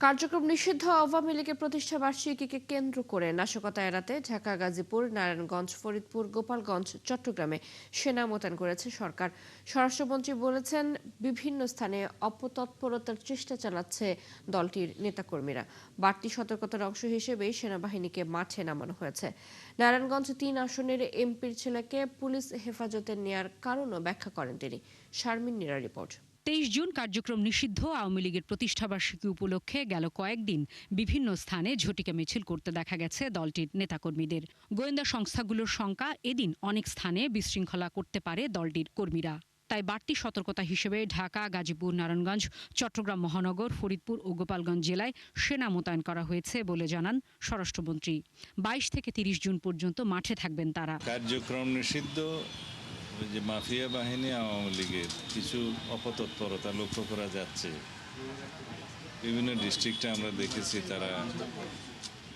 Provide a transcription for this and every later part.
কার্যক্রম নিষিদ্ধ আওয়ামী লীগের প্রতিষ্ঠা বার্ষিকীকে কেন্দ্র করে নাশকতা এড়াতে ঢাকা, গাজীপুর, নারায়ণগঞ্জ, ফরিদপুর, গোপালগঞ্জ, চট্টগ্রামে সেনা মোতায়েন করেছে সরকার। স্বরাষ্ট্রমন্ত্রী বলেছেন, বিভিন্ন স্থানে অপতৎপরতার চেষ্টা চালাচ্ছে দলটির নেতাকর্মীরা। বাড়তি সতর্কতার অংশ হিসেবেই সেনাবাহিনীকে মাঠে নামানো হয়েছে। নারায়ণগঞ্জ-3 আসনের এমপির ছেলেকে পুলিশ হেফাজতে নেয়ার কারণও ব্যাখ্যা করেন তিনি। শারমিন নীরা রিপোর্ট। 23 জুন কার্যক্রম নিষিদ্ধ আওয়ামী লীগের প্রতিষ্ঠাবার্ষিকী উপলক্ষে গেল কয়েকদিন বিভিন্ন স্থানে ঝটিকা মিছিল করতে দেখা গেছে দলটির নেতাকর্মীদের। গোয়েন্দা সংস্থাগুলোর শঙ্কা, এদিন অনেক স্থানে বিশৃঙ্খলা করতে পারে দলটির কর্মীরা। তাই বাড়তি সতর্কতা হিসেবে ঢাকা, গাজীপুর, নারায়ণগঞ্জ, চট্টগ্রাম মহানগর, ফরিদপুর ও গোপালগঞ্জ জেলায় সেনা মোতায়েন করা হয়েছে বলে জানান স্বরাষ্ট্রমন্ত্রী। 22 থেকে 30 জুন পর্যন্ত মাঠে থাকবেন তারা। কার্যক্রম নিষিদ্ধ যে মাফিয়া বাহিনী আওয়ামী লীগের কিছু অপতৎপরতা লক্ষ্য করা যাচ্ছে। বিভিন্ন ডিস্ট্রিক্টে আমরা দেখেছি তারা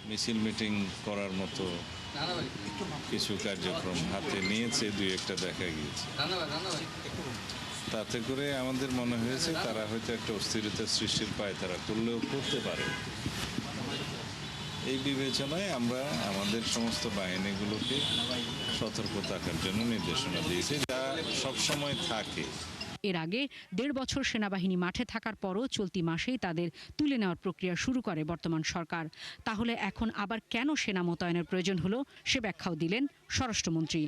মিছিল মিটিং করার মতো কিছু কার্যক্রম হাতে নিয়েছে, দুই একটা দেখা গিয়েছে। তাতে করে আমাদের মনে হয়েছে তারা হয়তো একটা অস্থিরতা সৃষ্টির পায়তারা করলেও করতে পারে। এই বিবেচনায় আমরা আমাদের সমস্ত বাহিনীগুলোকে সতর্ক থাকার জন্য নির্দেশনা দিয়েছি, যা সবসময় থাকে। এর আগে 1.5 বছর সেনাবাহিনী মাঠে থাকার পরও চলতি মাসেই তাদের তুলে নেওয়ার প্রক্রিয়া শুরু করে বর্তমান সরকার। তাহলে এখন আবার কেন সেনা মোতায়েনের প্রয়োজন হলো সে ব্যাখ্যাও দিলেন স্বরাষ্ট্রমন্ত্রী।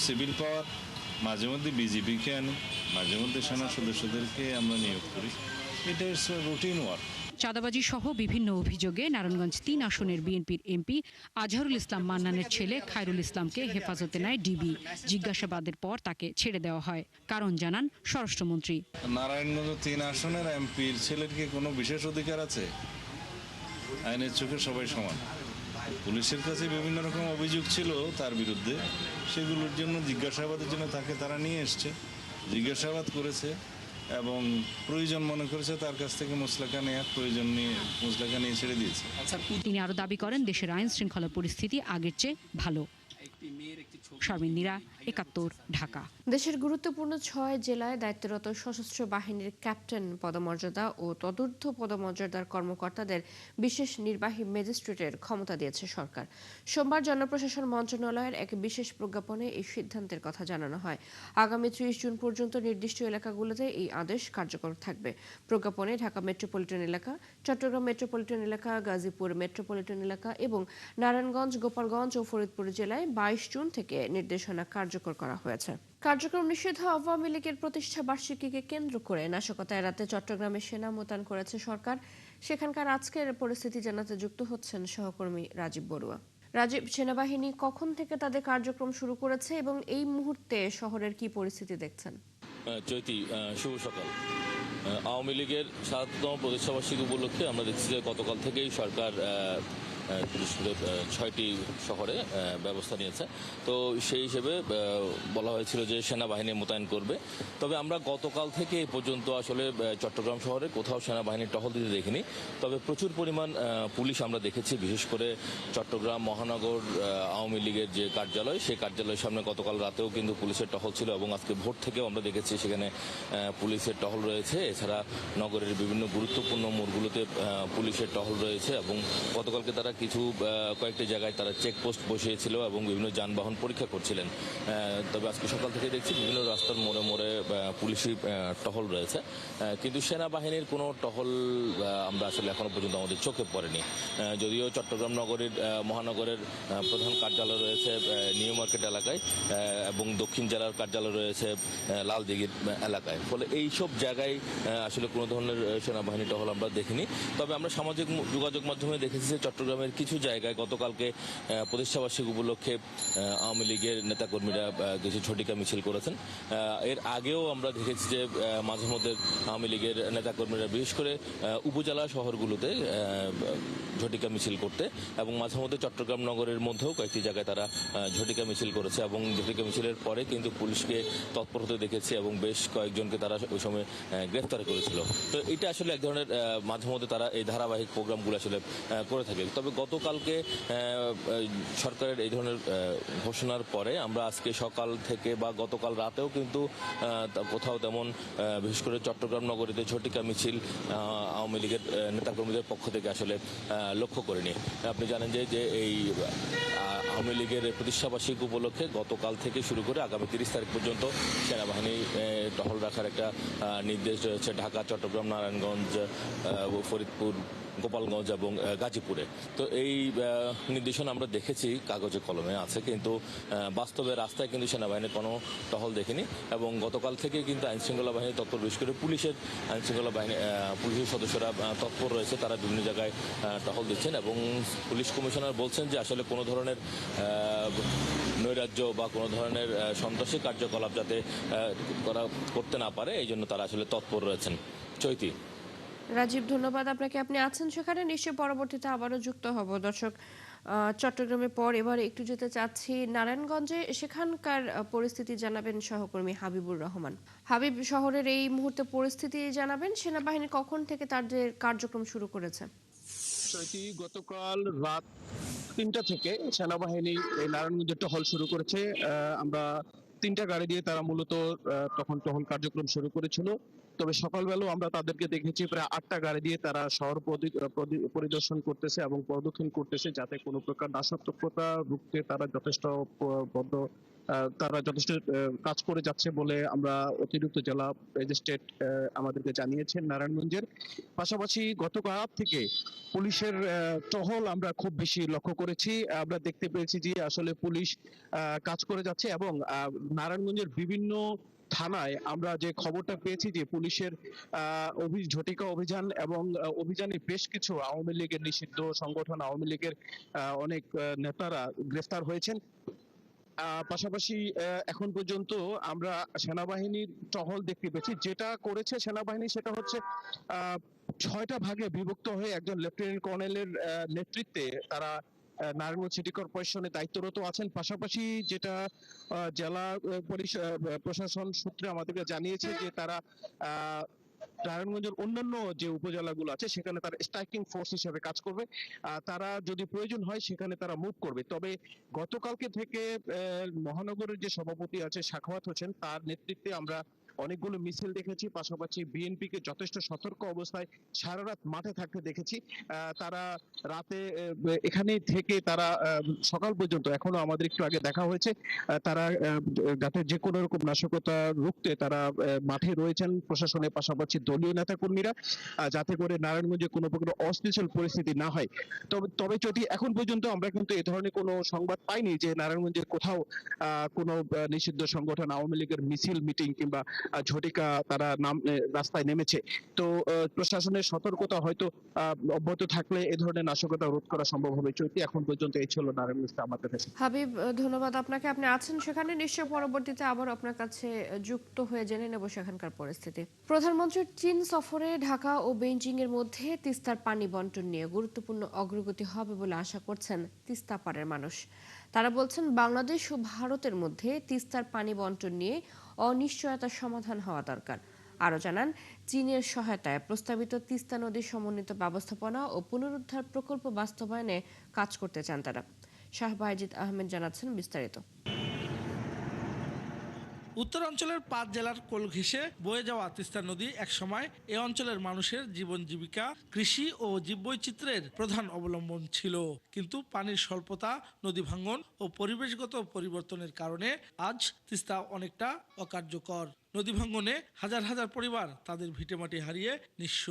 সিভিল পাওয়ার মাঝে মধ্যে বিজিবিকে আনি, মাঝে মধ্যে সেনা সদস্যদেরকে আমরা নিয়োগ করি। এটা রুটিন ওয়ার্ক। চাঁদাবাজি সহ বিভিন্ন অভিযোগে নারায়ণগঞ্জ-3 আসনের বিএনপির এমপি আজহারুল ইসলাম মান্নানের ছেলে খায়রুল ইসলামকে হেফাজতে নেয় ডিবি। জিজ্ঞাসাবাদের পর তাকে ছেড়ে দেওয়া হয়। কারণ জানান স্বরাষ্ট্রমন্ত্রী। নারায়ণগঞ্জ-3 আসনের এমপির ছেলের কি কোনো বিশেষ অধিকার আছে? আইনের চোখে সবাই সমান। পুলিশের কাছে বিভিন্ন রকম অভিযোগ ছিল তার বিরুদ্ধে, সেগুলোর জন্য জিজ্ঞাসাবাদের জন্য তাকে তারা নিয়ে এসছে, জিজ্ঞাসাবাদ করেছে এবং প্রয়োজন মনে করেছে তার কাছ থেকে মুসলাকা নেওয়ার প্রয়োজন নিয়ে মুসলাকা নিয়ে ছেড়ে দিয়েছে। তিনি আরো দাবি করেন, দেশের আইন শৃঙ্খলা পরিস্থিতি আগের চেয়ে ভালো। শারমিন নীরা, 71, ঢাকা। দেশের গুরুত্বপূর্ণ 6 জেলায় দায়িত্বরত সশস্ত্র বাহিনীর ক্যাপ্টেন পদমর্যাদা ও তদূর্ধ্ব পদমর্যাদার কর্মকর্তাদের বিশেষ নির্বাহী ম্যাজিস্ট্রেটের ক্ষমতা দিয়েছে সরকার। সোমবার জনপ্রশাসন মন্ত্রণালয়ের এক বিশেষ প্রজ্ঞাপনে এই সিদ্ধান্তের কথা জানানো হয়। আগামী 30 জুন পর্যন্ত নির্দিষ্ট এলাকাগুলোতে এই আদেশ কার্যকর থাকবে। প্রজ্ঞাপনে ঢাকা মেট্রোপলিটন এলাকা, চট্টগ্রাম মেট্রোপলিটন এলাকা, গাজীপুর মেট্রোপলিটন এলাকা এবং নারায়ণগঞ্জ, গোপালগঞ্জ ও ফরিদপুর জেলায় 22 জুন থেকে নির্দেশনা কার্যকর করা হয়েছে। কার্যক্রম নিষিদ্ধ আওয়ামী লীগের প্রতিষ্ঠা বার্ষিকীকে কেন্দ্র করে নাশকতা এড়াতে চট্টগ্রামে সেনা মোতায়েন করেছে সরকার। সেখানকার আজকের পরিস্থিতি জানাতে যুক্ত হচ্ছেন সহকর্মী রাজীব বড়ুয়া। রাজীব, সেনাবাহিনী কখন থেকে তাদের কার্যক্রম শুরু করেছে এবং এই মুহূর্তে শহরের কি পরিস্থিতি দেখছেন? চৈতি, শুভ সকাল। আওয়ামী লীগের ৭তম প্রতিষ্ঠাবার্ষিকী উপলক্ষে আমরা দেখছি যে গতকাল থেকেই সরকার বিশেষ করে 6টি শহরে ব্যবস্থা নিয়েছে। তো সেই হিসেবে বলা হয়েছিল যে সেনাবাহিনী মোতায়েন করবে। তবে আমরা গতকাল থেকে এই পর্যন্ত আসলে চট্টগ্রাম শহরে কোথাও সেনাবাহিনীর টহল দিতে দেখিনি। তবে প্রচুর পরিমাণ পুলিশ আমরা দেখেছি, বিশেষ করে চট্টগ্রাম মহানগর আওয়ামী লীগের যে কার্যালয়, সেই কার্যালয়ের সামনে গতকাল রাতেও কিন্তু পুলিশের টহল ছিল এবং আজকে ভোর থেকেও আমরা দেখেছি সেখানে পুলিশের টহল রয়েছে। এছাড়া নগরের বিভিন্ন গুরুত্বপূর্ণ মোড়গুলোতে পুলিশের টহল রয়েছে এবং গতকালকে তারা কয়েকটি জায়গায় তারা চেকপোস্ট বসিয়েছিল এবং বিভিন্ন যানবাহন পরীক্ষা করছিলেন। তবে আজকে সকাল থেকে দেখছি বিভিন্ন রাস্তার মোড়ে মোড়ে পুলিশি টহল রয়েছে, কিন্তু সেনাবাহিনীর কোনো টহল আমরা আসলে এখনো পর্যন্ত আমাদের চোখে পড়েনি। যদিও চট্টগ্রাম মহানগরের প্রধান কার্যালয় রয়েছে নিউ মার্কেট এলাকায় এবং দক্ষিণ জেলার কার্যালয় রয়েছে লালদিঘির এলাকায়, ফলে এইসব জায়গায় আসলে কোনো ধরনের সেনাবাহিনী টহল আমরা দেখিনি। তবে আমরা সামাজিক যোগাযোগ মাধ্যমে দেখেছি যে চট্টগ্রামের কিছু জায়গায় গতকালকে প্রতিষ্ঠাবার্ষিকী উপলক্ষে আওয়ামী লীগের নেতাকর্মীরা কিছু ঝটিকা মিছিল করেছেন। এর আগেও আমরা দেখেছি যে মাঝে মধ্যে আওয়ামী লীগের নেতাকর্মীরা বিশেষ করে উপজেলা শহরগুলোতে ঝটিকা মিছিল করতে এবং মাঝে মধ্যে চট্টগ্রাম নগরের মধ্যেও কয়েকটি জায়গায় তারা ঝটিকা মিছিল করেছে এবং ঝটিকা মিছিলের পরে কিন্তু পুলিশকে তৎপর হতে দেখেছে এবং বেশ কয়েকজনকে তারা ওই সময় গ্রেফতার করেছিল। তো এটা আসলে এক ধরনের মাঝে মধ্যে তারা এই ধারাবাহিক প্রোগ্রামগুলো আসলে করে থাকে। তবে তবে গতকালকে সরকারের এই ধরনের ঘোষণার পরে আমরা আজকে সকাল থেকে বা গতকাল রাতেও কিন্তু কোথাও তেমন বিশেষ করে চট্টগ্রাম নগরীতে ঝটিকা মিছিল আওয়ামী লীগের নেতাকর্মীদের পক্ষ থেকে আসলে লক্ষ্য করিনি। আপনি জানেন যে এই আওয়ামী লীগের প্রতিষ্ঠাবার্ষিকী উপলক্ষে গতকাল থেকে শুরু করে আগামী 30 তারিখ পর্যন্ত সেনাবাহিনী টহল রাখার একটা নির্দেশ রয়েছে ঢাকা, চট্টগ্রাম, নারায়ণগঞ্জ, ফরিদপুর, গোপালগঞ্জ এবং গাজীপুরে। তো এই নির্দেশনা আমরা দেখেছি কাগজে কলমে আছে, কিন্তু বাস্তবে রাস্তায় কিন্তু সেনাবাহিনীর কোনো টহল দেখিনি। এবং গতকাল থেকে কিন্তু আইনশৃঙ্খলা বাহিনী তৎপর, বিশেষ করে পুলিশের আইনশৃঙ্খলা বাহিনী পুলিশের সদস্যরা তৎপর রয়েছে, তারা বিভিন্ন জায়গায় টহল দিচ্ছেন। এবং পুলিশ কমিশনার বলছেন যে আসলে কোনো ধরনের নৈরাজ্য বা কোনো ধরনের সন্ত্রাসী কার্যকলাপ যাতে করতে না পারে, এই জন্য তারা আসলে তৎপর রয়েছেন। চৈতি। রাজীব, ধন্যবাদ আপনাকে। আপনি আছেন সেখানে, নিশ্চয়ই পরবর্তীতে আবারও যুক্ত হব। দর্শক, চট্টগ্রামের পর এবার একটু যেতে চাচ্ছি নারায়ণগঞ্জে, সেখানকার পরিস্থিতি জানাবেন সহকর্মী হাবিবুর রহমান। হাবিব, শহরের এই মুহূর্তে পরিস্থিতি জানাবেন। সেনাবাহিনী কখন থেকে তাদের কার্যক্রম শুরু করেছে? গতকাল রাত 3টা থেকে সেনাবাহিনী এই নারায়ণগঞ্জে টহল শুরু করেছে। আমরা 3টা গাড়ি দিয়ে তারা মূলত তখন টহল কার্যক্রম শুরু করেছিল। তবে সকালবেলাও আমরা তাদেরকে দেখেছি প্রায় 8টা গাড়ি দিয়ে তারা শহর পরিদর্শন করতেছে এবং প্রদক্ষিণ করতেছে, যাতে কোনো প্রকার নাশকতা রুখতে তারা যথেষ্ট কাজ করে যাচ্ছে বলে আমরা অতিরিক্ত জেলা ম্যাজিস্ট্রেট আমাদেরকে জানিয়েছেন নারায়ণগঞ্জের। পাশাপাশি গতকাল রাত থেকে পুলিশের টহল আমরা খুব বেশি লক্ষ্য করেছি। আমরা দেখতে পেয়েছি যে আসলে পুলিশ কাজ করে যাচ্ছে এবং নারায়ণগঞ্জের বিভিন্ন থানায় আমরা যে খবরটা পেয়েছি যে পুলিশের ঝটিকা অভিযান এবং অভিযানে বেশ কিছু আওয়ামী লীগের নিষিদ্ধ সংগঠন, আওয়ামী লীগের অনেক নেতারা গ্রেফতার হয়েছেন। পাশাপাশি এখন পর্যন্ত আমরা সেনাবাহিনীর টহল দেখতে পেয়েছি। যেটা করেছে সেনাবাহিনী সেটা হচ্ছে 6টা ভাগে বিভক্ত হয়ে একজন লেফটেন্যান্ট কর্নেলের নেতৃত্বে তারা নারায়ণগঞ্জ সিটি কর্পোরেশনে দায়িত্বরত আছেন। পাশাপাশি যেটা জেলা প্রশাসন সূত্রে আমাদেরকে জানিয়েছে যে তারা নারায়ণগঞ্জের অন্যান্য যে উপজেলাগুলো আছে সেখানে তারা স্ট্রাইকিং ফোর্স হিসেবে কাজ করবে। তারা যদি প্রয়োজন হয় সেখানে তারা মুভ করবে। তবে গতকালকে থেকে মহানগরের যে সভাপতি আছে সাখাওয়াত হোসেন, তার নেতৃত্বে আমরা অনেকগুলো মিছিল দেখেছি। পাশাপাশি বিএনপিকে যথেষ্ট সতর্ক অবস্থায় সারা রাত মাঠে থাকতে দেখেছি। তারা রাতে এখানে থেকে তারা সকাল পর্যন্ত, এখনো আমাদের একটু আগে দেখা হয়েছে, তারা যাতে যে কোনো রকম নাশকতা রুখতে তারা মাঠে রয়েছেন প্রশাসনের পাশাপাশি দলীয় নেতাকর্মীরা, যাতে করে নারায়ণগঞ্জে কোনো প্রকার অস্থিতিশীল পরিস্থিতি না হয়। তবে যদি এখন পর্যন্ত আমরা কিন্তু এ ধরনের কোনো সংবাদ পাইনি যে নারায়ণগঞ্জের কোথাও কোনো নিষিদ্ধ সংগঠন আওয়ামী লীগের মিছিল, মিটিং কিংবা ঝটিকা তারা রাস্তায় নেমেছে। তো প্রশাসনের সতর্কতা হয়তো অব্যাহত থাকলে এ ধরনের নাশকতা রোধ করা সম্ভব হবে। চৈতি, এখন পর্যন্ত এই ছিল নারায়ণগঞ্জ আমাদের কাছে। হাবিব, ধন্যবাদ আপনাকে। আপনি আছেন সেখানে, নিশ্চয় পরবর্তীতে আবার আপনার কাছে যুক্ত হয়ে জেনে নেব সেখানকার পরিস্থিতি। প্রধানমন্ত্রীর চীন সফরে ঢাকা ও বেইজিং এর মধ্যে তিস্তার পানি বন্টন নিয়ে গুরুত্বপূর্ণ অগ্রগতি হবে বলে আশা করছেন তিস্তা পাড়ের মানুষ। তারা বলছেন বাংলাদেশ ও ভারতের মধ্যে তিস্তার পানি বন্টন নিয়ে অনিশ্চয়তার সমাধান হওয়া দরকার। আরও জানান, চীনের সহায়তায় প্রস্তাবিত তিস্তা নদী সমন্বিত ব্যবস্থাপনা ও পুনরুদ্ধার প্রকল্প বাস্তবায়নে কাজ করতে চান তারা। শাহ বায়েজিদ আহমেদ জানাচ্ছেন বিস্তারিত। উত্তরাঞ্চলের 5 জেলার কোল ঘেঁষে বয়ে যাওয়া তিস্তা নদী একসময় এ অঞ্চলের মানুষের জীবন জীবিকা, কৃষি ও জীববৈচিত্র্যের প্রধান অবলম্বন ছিল। কিন্তু পানির স্বল্পতা, নদী ভাঙন ও পরিবেশগত পরিবর্তনের কারণে আজ তিস্তা অনেকটা অকার্যকর। নদী ভাঙনে হাজার হাজার পরিবার তাদের ভিটেমাটি হারিয়ে নিঃস্ব।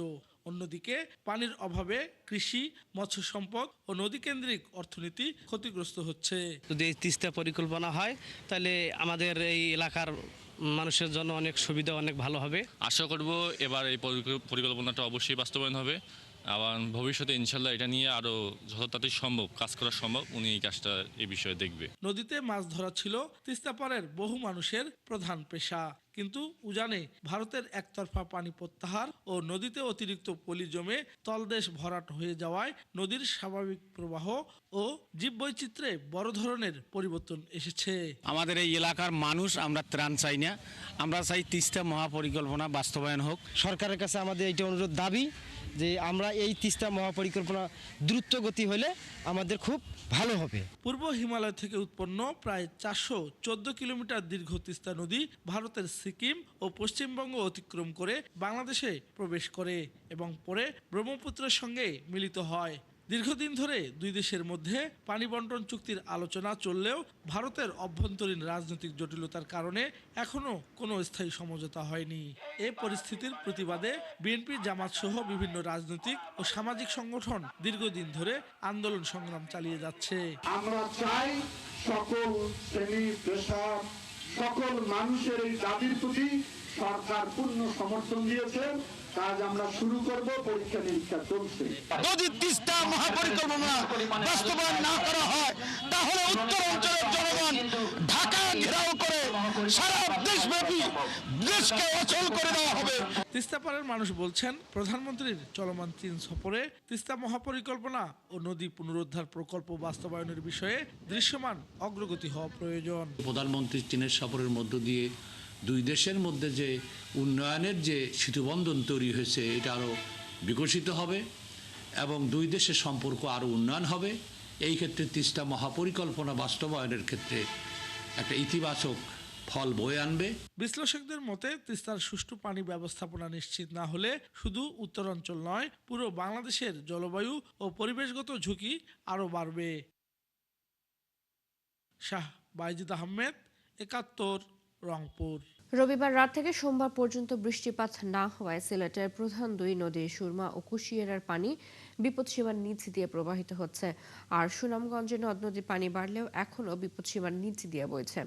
অন্যদিকে পানির অভাবে কৃষি, মৎস্য সম্পদ ও নদীকেন্দ্রিক অর্থনীতি ক্ষতিগ্রস্ত হচ্ছে। যদি এই তিস্তা পরিকল্পনা হয় তাহলে আমাদের এই এলাকার মানুষের জন্য অনেক সুবিধা, অনেক ভালো হবে। আশা করব এবার এই পরিকল্পনাটা অবশ্যই বাস্তবায়ন হবে। আবার ভবিষ্যতে ইনশাল্লাহ এটা নিয়ে আরো যত তাড়াতাড়ি সম্ভব কাজ করা সম্ভব, উনি এই কাজটা এই বিষয়ে দেখবে। নদীতে মাছ ধরা ছিল তিস্তা পাড়ের বহু মানুষের প্রধান পেশা। কিন্তু উজানে ভারতের একতরফা পানি প্রত্যাহার ও নদীতে অতিরিক্ত পলি জমে তলদেশ ভরাট হয়ে যাওয়ায় নদীর স্বাভাবিক প্রবাহ ও জীববৈচিত্র্যে বড় ধরনের পরিবর্তন এসেছে। আমাদের এই এলাকার মানুষ আমরা ত্রাণ চাই না, আমরা চাই তিস্তা মহাপরিকল্পনা বাস্তবায়ন হোক। সরকারের কাছে আমাদের এইটা অনুরোধ দাবি যে আমরা এই তিস্তা মহাপরিকল্পনা দ্রুত গতি হলে আমাদের খুব ভালো হবে। পূর্ব হিমালয় থেকে উৎপন্ন প্রায় 414 কিলোমিটার দীর্ঘ তিস্তা নদী ভারতের সিকিম ও পশ্চিমবঙ্গ অতিক্রম করে বাংলাদেশে প্রবেশ করে এবং পরে ব্রহ্মপুত্রের সঙ্গে মিলিত হয়। দীর্ঘদিন ধরে দুই দেশের মধ্যে পানি বন্টন চুক্তির আলোচনা চললেও ভারতের অভ্যন্তরীণ রাজনৈতিক জটিলতার কারণে এখনো কোনো স্থায়ী সমঝোতা হয়নি। এ পরিস্থিতির প্রতিবাদে বিএনপি, জামাত সহ বিভিন্ন রাজনৈতিক ও সামাজিক সংগঠন দীর্ঘদিন ধরে আন্দোলন সংগ্রাম চালিয়ে যাচ্ছে। আমরা চাই সকল শ্রেণী পেশা সকল মানুষের এই দাবির প্রতি সরকার পূর্ণ সমর্থন দিয়েছে। কাজ আমরা শুরু করব, পরীক্ষা নিরীক্ষা চলছে। যদি তিস্তা মহাপরিকল্পনা বাস্তবায়ন না করা হয় তাহলে উত্তর অঞ্চলের জনগণ ঢাকা ঘেরাও করে সারা দেশব্যাপী দেশকে অচল করে দেওয়া হবে। তিস্তাপাড়ের মানুষ বলছেন, প্রধানমন্ত্রীর চলমান চীন সফরে তিস্তা মহাপরিকল্পনা ও নদী পুনরুদ্ধার প্রকল্প বাস্তবায়নের বিষয়ে দৃশ্যমান অগ্রগতি হওয়া প্রয়োজন। প্রধানমন্ত্রীর চীনের সফরের মধ্য দিয়ে দুই দেশের মধ্যে যে উন্নয়নের যে সেতুবন্ধন তৈরি হয়েছে এটা আরও বিকশিত হবে এবং দুই দেশের সম্পর্ক আরও উন্নয়ন হবে। এই ক্ষেত্রে তিস্তা মহাপরিকল্পনা বাস্তবায়নের ক্ষেত্রে একটা ইতিবাচক ফল বয়ে আনবে। বিশ্লেষকদের মতে তিস্তার সুষ্ঠু পানি ব্যবস্থাপনা নিশ্চিত না হলে শুধু উত্তরাঞ্চল নয়, পুরো বাংলাদেশের জলবায়ু ও পরিবেশগত ঝুঁকি আরও বাড়বে। শাহ বাইজিদ আহমেদ, ৭১, রংপুর। রবিবার রাত থেকে সোমবার পর্যন্ত বৃষ্টিপাত না হওয়ায় সিলেটের প্রধান দুই নদী সুরমা ও কুশিয়ারার পানি বিপদসীমার নিচ দিয়ে প্রবাহিত হচ্ছে, আর সুনামগঞ্জে নদ নদীর পানি বাড়লেও এখনও বিপদসীমার নিচ দিয়ে বইছে।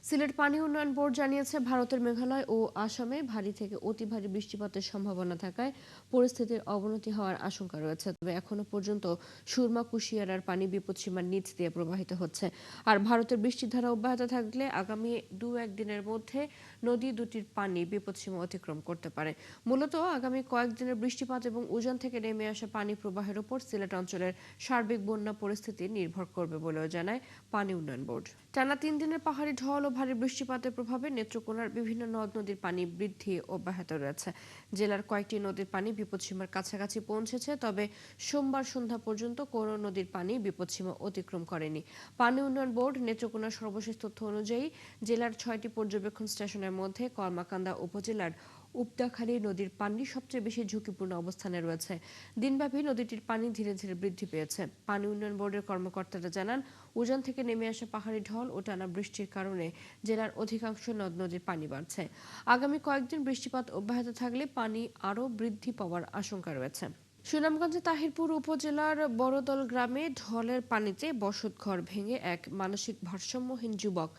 সিলেট পানি উন্নয়ন বোর্ড জানিয়েছে, ভারতের মেঘালয় ও আসামে ভারী থেকে অতি ভারী বৃষ্টিপাতের সম্ভাবনা থাকায় পরিস্থিতির অবনতি হওয়ার আশঙ্কা রয়েছে। তবে এখনো পর্যন্ত সুরমা কুশিয়ারার পানি বিপদসীমার নিচ দিয়ে প্রবাহিত হচ্ছে, আর ভারতের বৃষ্টির ধারা অব্যাহত থাকলে আগামী 2-1 দিনের মধ্যে নদী দুটির পানি বিপদসীমা অতিক্রম করতে পারে। মূলত আগামী কয়েকদিনের বৃষ্টিপাত এবং উজান থেকে নেমে আসা পানি প্রবাহের উপর সিলেট অঞ্চলের সার্বিক বন্যা পরিস্থিতি নির্ভর করবে বলেও জানায় পানি উন্নয়ন বোর্ড। টানা 3 দিনের পাহাড়ি ঢল ও ভারী বৃষ্টিপাতের প্রভাবে নেত্রকোনার বিভিন্ন নদ নদীর পানি বৃদ্ধি অব্যাহত রয়েছে। জেলার কয়েকটি নদীর পানি বিপদসীমার কাছাকাছি পৌঁছেছে, তবে সোমবার সন্ধ্যা পর্যন্ত কোনো নদীর পানি বিপদসীমা অতিক্রম করেনি। পানি উন্নয়ন বোর্ড নেত্রকোনার সর্বশেষ তথ্য অনুযায়ী জেলার 6টি পর্যবেক্ষণ স্টেশনের মধ্যে কর্মাকান্দা উপজেলার উপদাখালী নদীর পানি সবচেয়ে বেশি ঝুঁকিপূর্ণ অবস্থানে রয়েছে। দিনব্যাপী নদীটির পানি ধীরে ধীরে বৃদ্ধি পেয়েছে। পানি উন্নয়ন বোর্ডের কর্মকর্তারা জানান, উজান থেকে নেমে আসা পাহাড়ি ঢল ও টানা বৃষ্টির কারণে জেলার অধিকাংশ নদ নদীর পানি বাড়ছে। আগামী কয়েকদিন বৃষ্টিপাত অব্যাহত থাকলে পানি আরও বৃদ্ধি পাওয়ার আশঙ্কা রয়েছে। সুনামগঞ্জের তাহিরপুর উপজেলার বড়দল গ্রামে ঢলের পানিতে বসতঘর ভেঙে এক মানসিক ভারসাম্যহীন যুবক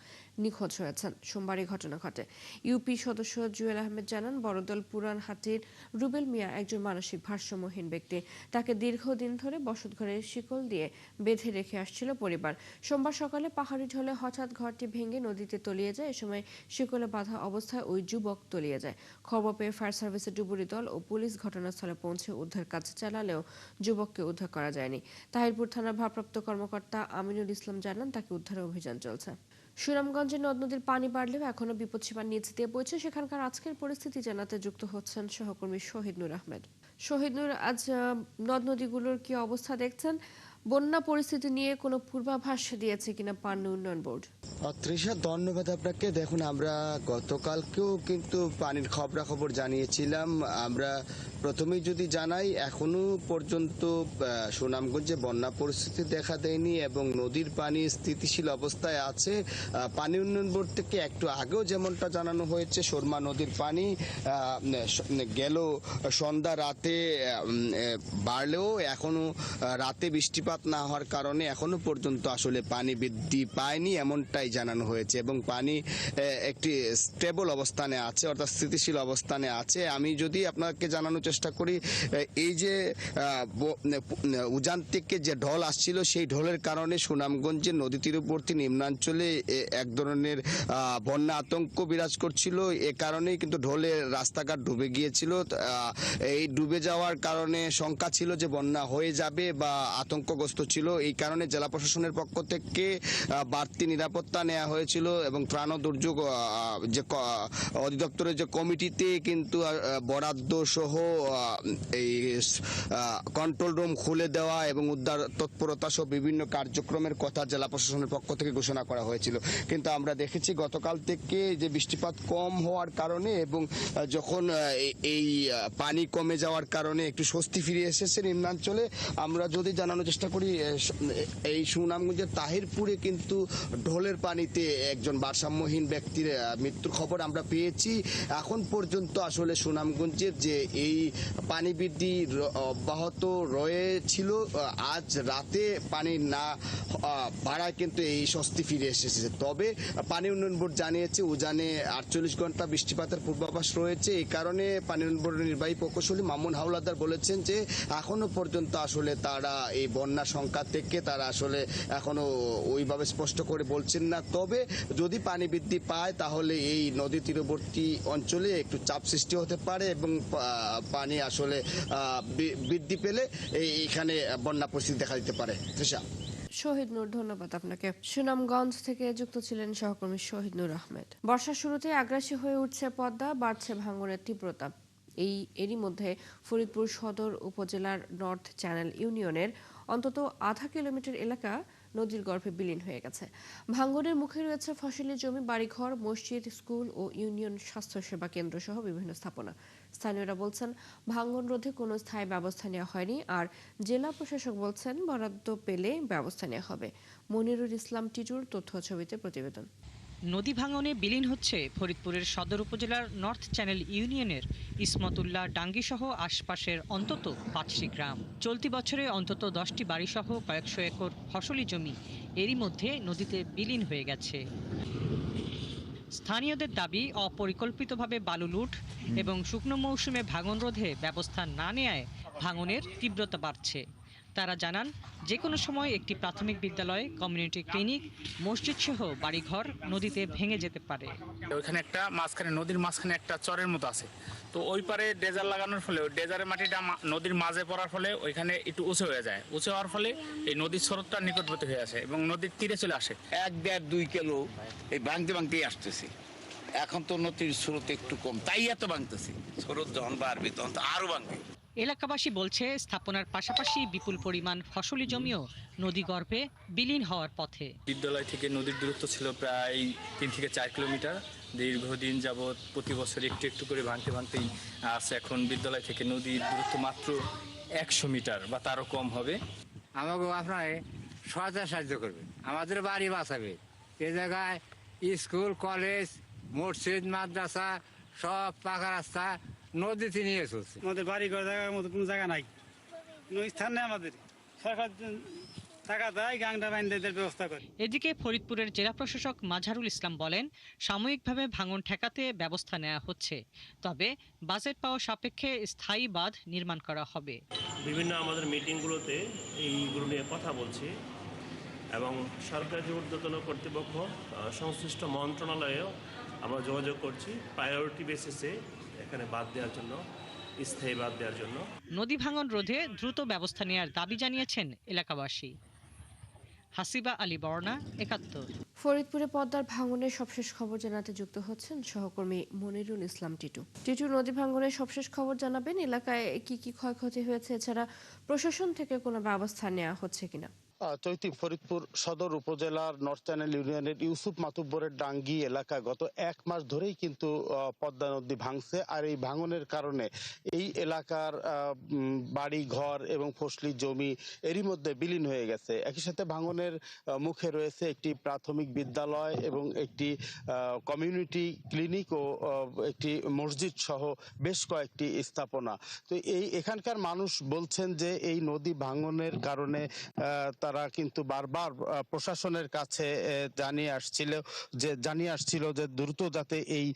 নিখোঁজ হয়েছেন। সোমবার এই ঘটনা ঘটে। ইউপি সদস্য জুয়েল আহমেদ জানান, বড়দল পুরানহাটির রুবেল মিয়া একজন মানসিক ভারসাম্যহীন ব্যক্তি। তাকে দীর্ঘদিন ধরে বসতঘরে শিকল দিয়ে বেঁধে রেখে আসছিল পরিবার। সোমবার সকালে পাহাড়ি ঢলে হঠাৎ ঘরটি ভেঙে নদীতে তলিয়ে যায়। এ সময় শিকলে বাঁধা অবস্থায় ওই যুবক তলিয়ে যায়। খবর পেয়ে ফায়ার সার্ভিসের ডুবুরি দল ও পুলিশ ঘটনাস্থলে পৌঁছে উদ্ধার কাজ চালালেও যুবককে উদ্ধার করা যায়নি। তাহিরপুর থানার ভারপ্রাপ্ত কর্মকর্তা আমিনুল ইসলাম জানান, তাকে উদ্ধারের অভিযান চলছে। সুনামগঞ্জে নদ নদীর পানি বাড়লেও এখনো বিপদসীমার নিচ দিয়ে বইছে। সেখানকার আজকের পরিস্থিতি জানাতে যুক্ত হচ্ছেন সহকর্মী শহীদ নূর আহমেদ। শহীদ নূর, আজ নদ নদীগুলোর কি অবস্থা দেখছেন? বন্যা পরিস্থিতি নিয়ে কোনো পূর্বাভাস দিয়েছে কিনা পানি উন্নয়ন বোর্ড? তৃষা, ধন্যবাদ আপনাকে। দেখুন, আমরা গতকালকেও কিন্তু পানির খবরাখবর জানিয়েছিলাম। আমরা প্রথমেই যদি জানাই, এখনো পর্যন্ত সুনামগঞ্জে বন্যা পরিস্থিতি দেখা দেয়নি এবং নদীর পানি স্থিতিশীল অবস্থায় আছে। পানি উন্নয়ন বোর্ড থেকে একটু আগেও যেমনটা জানানো হয়েছে, সুরমা নদীর পানি গেল সন্ধ্যা রাতে বাড়লেও এখনো রাতে বৃষ্টিপাত না হওয়ার কারণে এখনো পর্যন্ত আসলে পানি বৃদ্ধি পায়নি এমনটাই জানানো হয়েছে এবং পানি একটি স্টেবল অবস্থানে আছে, অর্থাৎ স্থিতিশীল অবস্থানে আছে। আমি যদি আপনাকে জানানোর চেষ্টা করি, এই যে উজান থেকে যে ঢল আসছিল, সেই ঢলের কারণে সুনামগঞ্জের নদী তীরবর্তী নিম্নাঞ্চলে এক ধরনের বন্যা আতঙ্ক বিরাজ করছিল। এ কারণেই কিন্তু ঢলের রাস্তাঘাট ডুবে গিয়েছিল। এই ডুবে যাওয়ার কারণে শঙ্কা ছিল যে বন্যা হয়ে যাবে বা আতঙ্কগ্রস্ত ক্ষতিগ্রস্ত ছিল। এই কারণে জেলা প্রশাসনের পক্ষ থেকে বাড়তি নিরাপত্তা নেওয়া হয়েছিল এবং ত্রাণ ও দুর্যোগ যে অধিদপ্তরের যে কমিটিতে কিন্তু বরাদ্দ সহ এই কন্ট্রোল রুম খুলে দেওয়া এবং উদ্ধার তৎপরতা সহ বিভিন্ন কার্যক্রমের কথা জেলা প্রশাসনের পক্ষ থেকে ঘোষণা করা হয়েছিল। কিন্তু আমরা দেখেছি গতকাল থেকে যে বৃষ্টিপাত কম হওয়ার কারণে এবং যখন এই পানি কমে যাওয়ার কারণে একটু স্বস্তি ফিরে এসেছে নিম্নাঞ্চলে। আমরা যদি জানানোর চেষ্টা করি, এই সুনামগঞ্জের তাহিরপুরে কিন্তু ঢোলের পানিতে একজন ভারসাম্যহীন ব্যক্তির মৃত্যুর খবর আমরা পেয়েছি। এখন পর্যন্ত আসলে সুনামগঞ্জের যে এই পানি বৃদ্ধি অব্যাহত রয়েছিল, আজ রাতে পানি না বাড়ায় কিন্তু এই স্বস্তি ফিরে এসেছে। তবে পানি উন্নয়ন বোর্ড জানিয়েছে উজানে 48 ঘন্টা বৃষ্টিপাতের পূর্বাভাস রয়েছে। এই কারণে পানি উন্নয়ন বোর্ডের নির্বাহী প্রকৌশলী মামুন হাওলাদার বলেছেন যে এখনো পর্যন্ত আসলে তারা এই বন্যা সংখ্যা থেকে তারা আসলে এখনো ওইভাবে স্পষ্ট করে বলছেন না। তবে যদি পানি বৃদ্ধি পায় তাহলে এই নদী তীরবর্তী অঞ্চলে একটু চাপ সৃষ্টি হতে পারে এবং পানি আসলে বৃদ্ধি পেলে এখানে বন্যা পরিস্থিতি দেখা দিতে পারে। তৃষা। শহীদ নূর, ধন্যবাদ আপনাকে। সুনামগঞ্জ থেকে যুক্ত ছিলেন সহকর্মী শহীদ নূর আহমেদ। বর্ষার শুরুতে আগ্রাসী হয়ে উঠছে পদ্মা, বাড়ছে ভাঙনের তীব্রতা। এরই মধ্যে ফরিদপুর সদর উপজেলার নর্থ চ্যানেল ইউনিয়নের অন্তত আধা কিলোমিটার এলাকা নদীর গর্ভে বিলীন হয়ে গেছে। ভাঙনের মুখে রয়েছে ফসলি জমি, বাড়িঘর, মসজিদ, স্কুল ও ইউনিয়ন স্বাস্থ্যসেবা কেন্দ্র সহ বিভিন্ন স্থাপনা। স্থানীয়রা বলছেন ভাঙন রোধে কোনো স্থায়ী ব্যবস্থা নেওয়া হয়নি, আর জেলা প্রশাসক বলছেন বরাদ্দ পেলে ব্যবস্থা নেওয়া হবে। মনিরুল ইসলাম টিটুর তথ্য ছবিতে প্রতিবেদন। নদী ভাঙনে বিলীন হচ্ছে ফরিদপুরের সদর উপজেলার নর্থ চ্যানেল ইউনিয়নের ইসমতুল্লাহ ডাঙ্গি সহ আশপাশের অন্তত 5টি গ্রাম। চলতি বছরে অন্তত 10টি বাড়ি সহ কয়েকশো একর ফসলি জমি এরই মধ্যে নদীতে বিলীন হয়ে গেছে। স্থানীয়দের দাবি, অপরিকল্পিতভাবে বালু লুট এবং শুকনো মৌসুমে ভাঙন রোধে ব্যবস্থা না নেয়ায় ভাঙনের তীব্রতা বাড়ছে। তারা জানান, যে কোনো সময় একটি প্রাথমিক বিদ্যালয়, কমিউনিটি ক্লিনিক, মসজিদ সহ বাড়িঘর নদীতে ভেঙে যেতে পারে। ওইখানে একটা মাঝখানে, নদীর মাঝখানে একটা চরের মতো আছে, তো ওই পারে ডেজার লাগানোর ফলে ওই ডেজারের মাটিটা নদীর মাঝে পড়ার ফলে ওইখানে একটু উঁচু হয়ে যায়। উঁচু হওয়ার ফলে এই নদীর স্রোতটা নিকটবর্তী হয়ে আসে এবং নদীর তীরে চলে আসে। 1-1.5-2 কিলো এই ভাঙতেই আসতেছি। এখন তো নদীর স্রোত একটু কম, তাই এত ভাঙতেছি। স্রোত যখন বাড়বে তখন তো আরো ভাঙবে। এলাকাবাসী বলছে, স্থাপনার পাশাপাশি বিপুল পরিমাণ ফসলি জমিও নদীগর্ভে বিলীন হওয়ার পথে। বিদ্যালয় থেকে নদীর দূরত্ব ছিল প্রায় 3 থেকে 4 কিলোমিটার। দীর্ঘদিন যাবৎ প্রতি বছর একটু একটু করে ভাঙতেই আসছে। এখন বিদ্যালয় থেকে নদীর দূরত্ব মাত্র 100 মিটার বা তারও কম হবে। আমাকে আপনার সহায়তা সাহায্য করবে, আমাদের বাড়ি বাঁচাবে। এ জায়গায় স্কুল, কলেজ, মসজিদ, মাদ্রাসা সব পাকা রাস্তা নদীতে নিয়ে চলছে। আমাদের বাড়ি ঘর জায়গার মতো কোনো জায়গা নাই, কোনো স্থান নেই। আমাদের সরকার টাকা দেয়, গাংটা বাইন্দের ব্যবস্থা করে। এদিকে ফরিদপুরের জেলা প্রশাসক মাঝারুল ইসলাম বলেন, সাময়িকভাবে ভাঙন ঠেকাতে ব্যবস্থা নেওয়া হচ্ছে, তবে বাজেট পাওয়া সাপেক্ষে স্থায়ী বাঁধ নির্মাণ করা হবে। বিভিন্ন আমাদের মিটিংগুলোতে এইগুলো নিয়ে কথা বলছি এবং সরকারি যে ঊর্ধ্বতন কর্তৃপক্ষ, সংশ্লিষ্ট মন্ত্রণালয়েও আমরা যোগাযোগ করছি প্রায়োরিটি বেসিসে এখানে বাদ দেওয়ার জন্য, স্থায়ী বাদ দেওয়ার জন্য। নদী ভাঙন রোধে দ্রুত ব্যবস্থা নেওয়ার দাবি জানিয়েছেন এলাকাবাসী। হাসিবা আলী বর্ণা, 71। ফরিদপুরে পদ্মার ভাঙনের সবশেষ খবর জানাতে যুক্ত হচ্ছেন সহকর্মী মনিরুল ইসলাম টিটু। টিটু, নদী ভাঙনের সবশেষ খবর জানাবেন। এলাকায় কি কি ক্ষয়ক্ষতি হয়েছে, এছাড়া প্রশাসন থেকে কোনো ব্যবস্থা নেওয়া হচ্ছে কিনা? চৈতি, ফরিদপুর সদর উপজেলার নর্থ চ্যানেল ইউনিয়নের ইউসুফ মাতুব্বরের ডাঙ্গি এলাকা গত 1 মাস ধরেই কিন্তু পদ্মা নদী ভাঙছে। আর এই ভাঙনের কারণে এই এলাকার বাড়ি ঘর এবং ফসলি জমি এরই মধ্যে বিলীন হয়ে গেছে। একই সাথে ভাঙনের মুখে রয়েছে একটি প্রাথমিক বিদ্যালয় এবং একটি কমিউনিটি ক্লিনিক ও একটি মসজিদ সহ বেশ কয়েকটি স্থাপনা। তো এখানকার মানুষ বলছেন যে এই নদী ভাঙনের কারণে তারা কিন্তু বারবার প্রশাসনের কাছে জানিয়ে আসছিল যে দ্রুত যাতে এই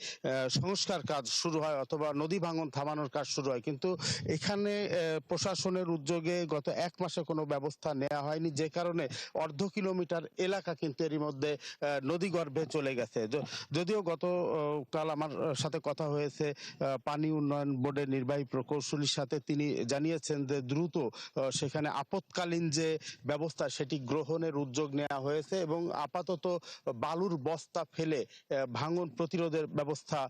সংস্কার কাজ শুরু হয় অথবা নদী ভাঙন থামানোর কাজ শুরু হয়, কিন্তু এখানে প্রশাসনের উদ্যোগে গত 1 মাসে কোনো ব্যবস্থা নেওয়া হয়নি, যে কারণে অর্ধ কিলোমিটার এলাকা কিন্তু এরই মধ্যে নদীগর্ভে চলে গেছে। যদিও গতকাল আমার সাথে কথা হয়েছে পানি উন্নয়ন বোর্ডের নির্বাহী প্রকৌশলীর সাথে, তিনি জানিয়েছেন যে দ্রুত সেখানে আপৎকালীন যে ব্যবস্থা সেটি গ্রহণের উদ্যোগ নেওয়া হয়েছে এবং আপাতত বালুর বস্তা ফেলে ভাঙন প্রতিরোধের ব্যবস্থা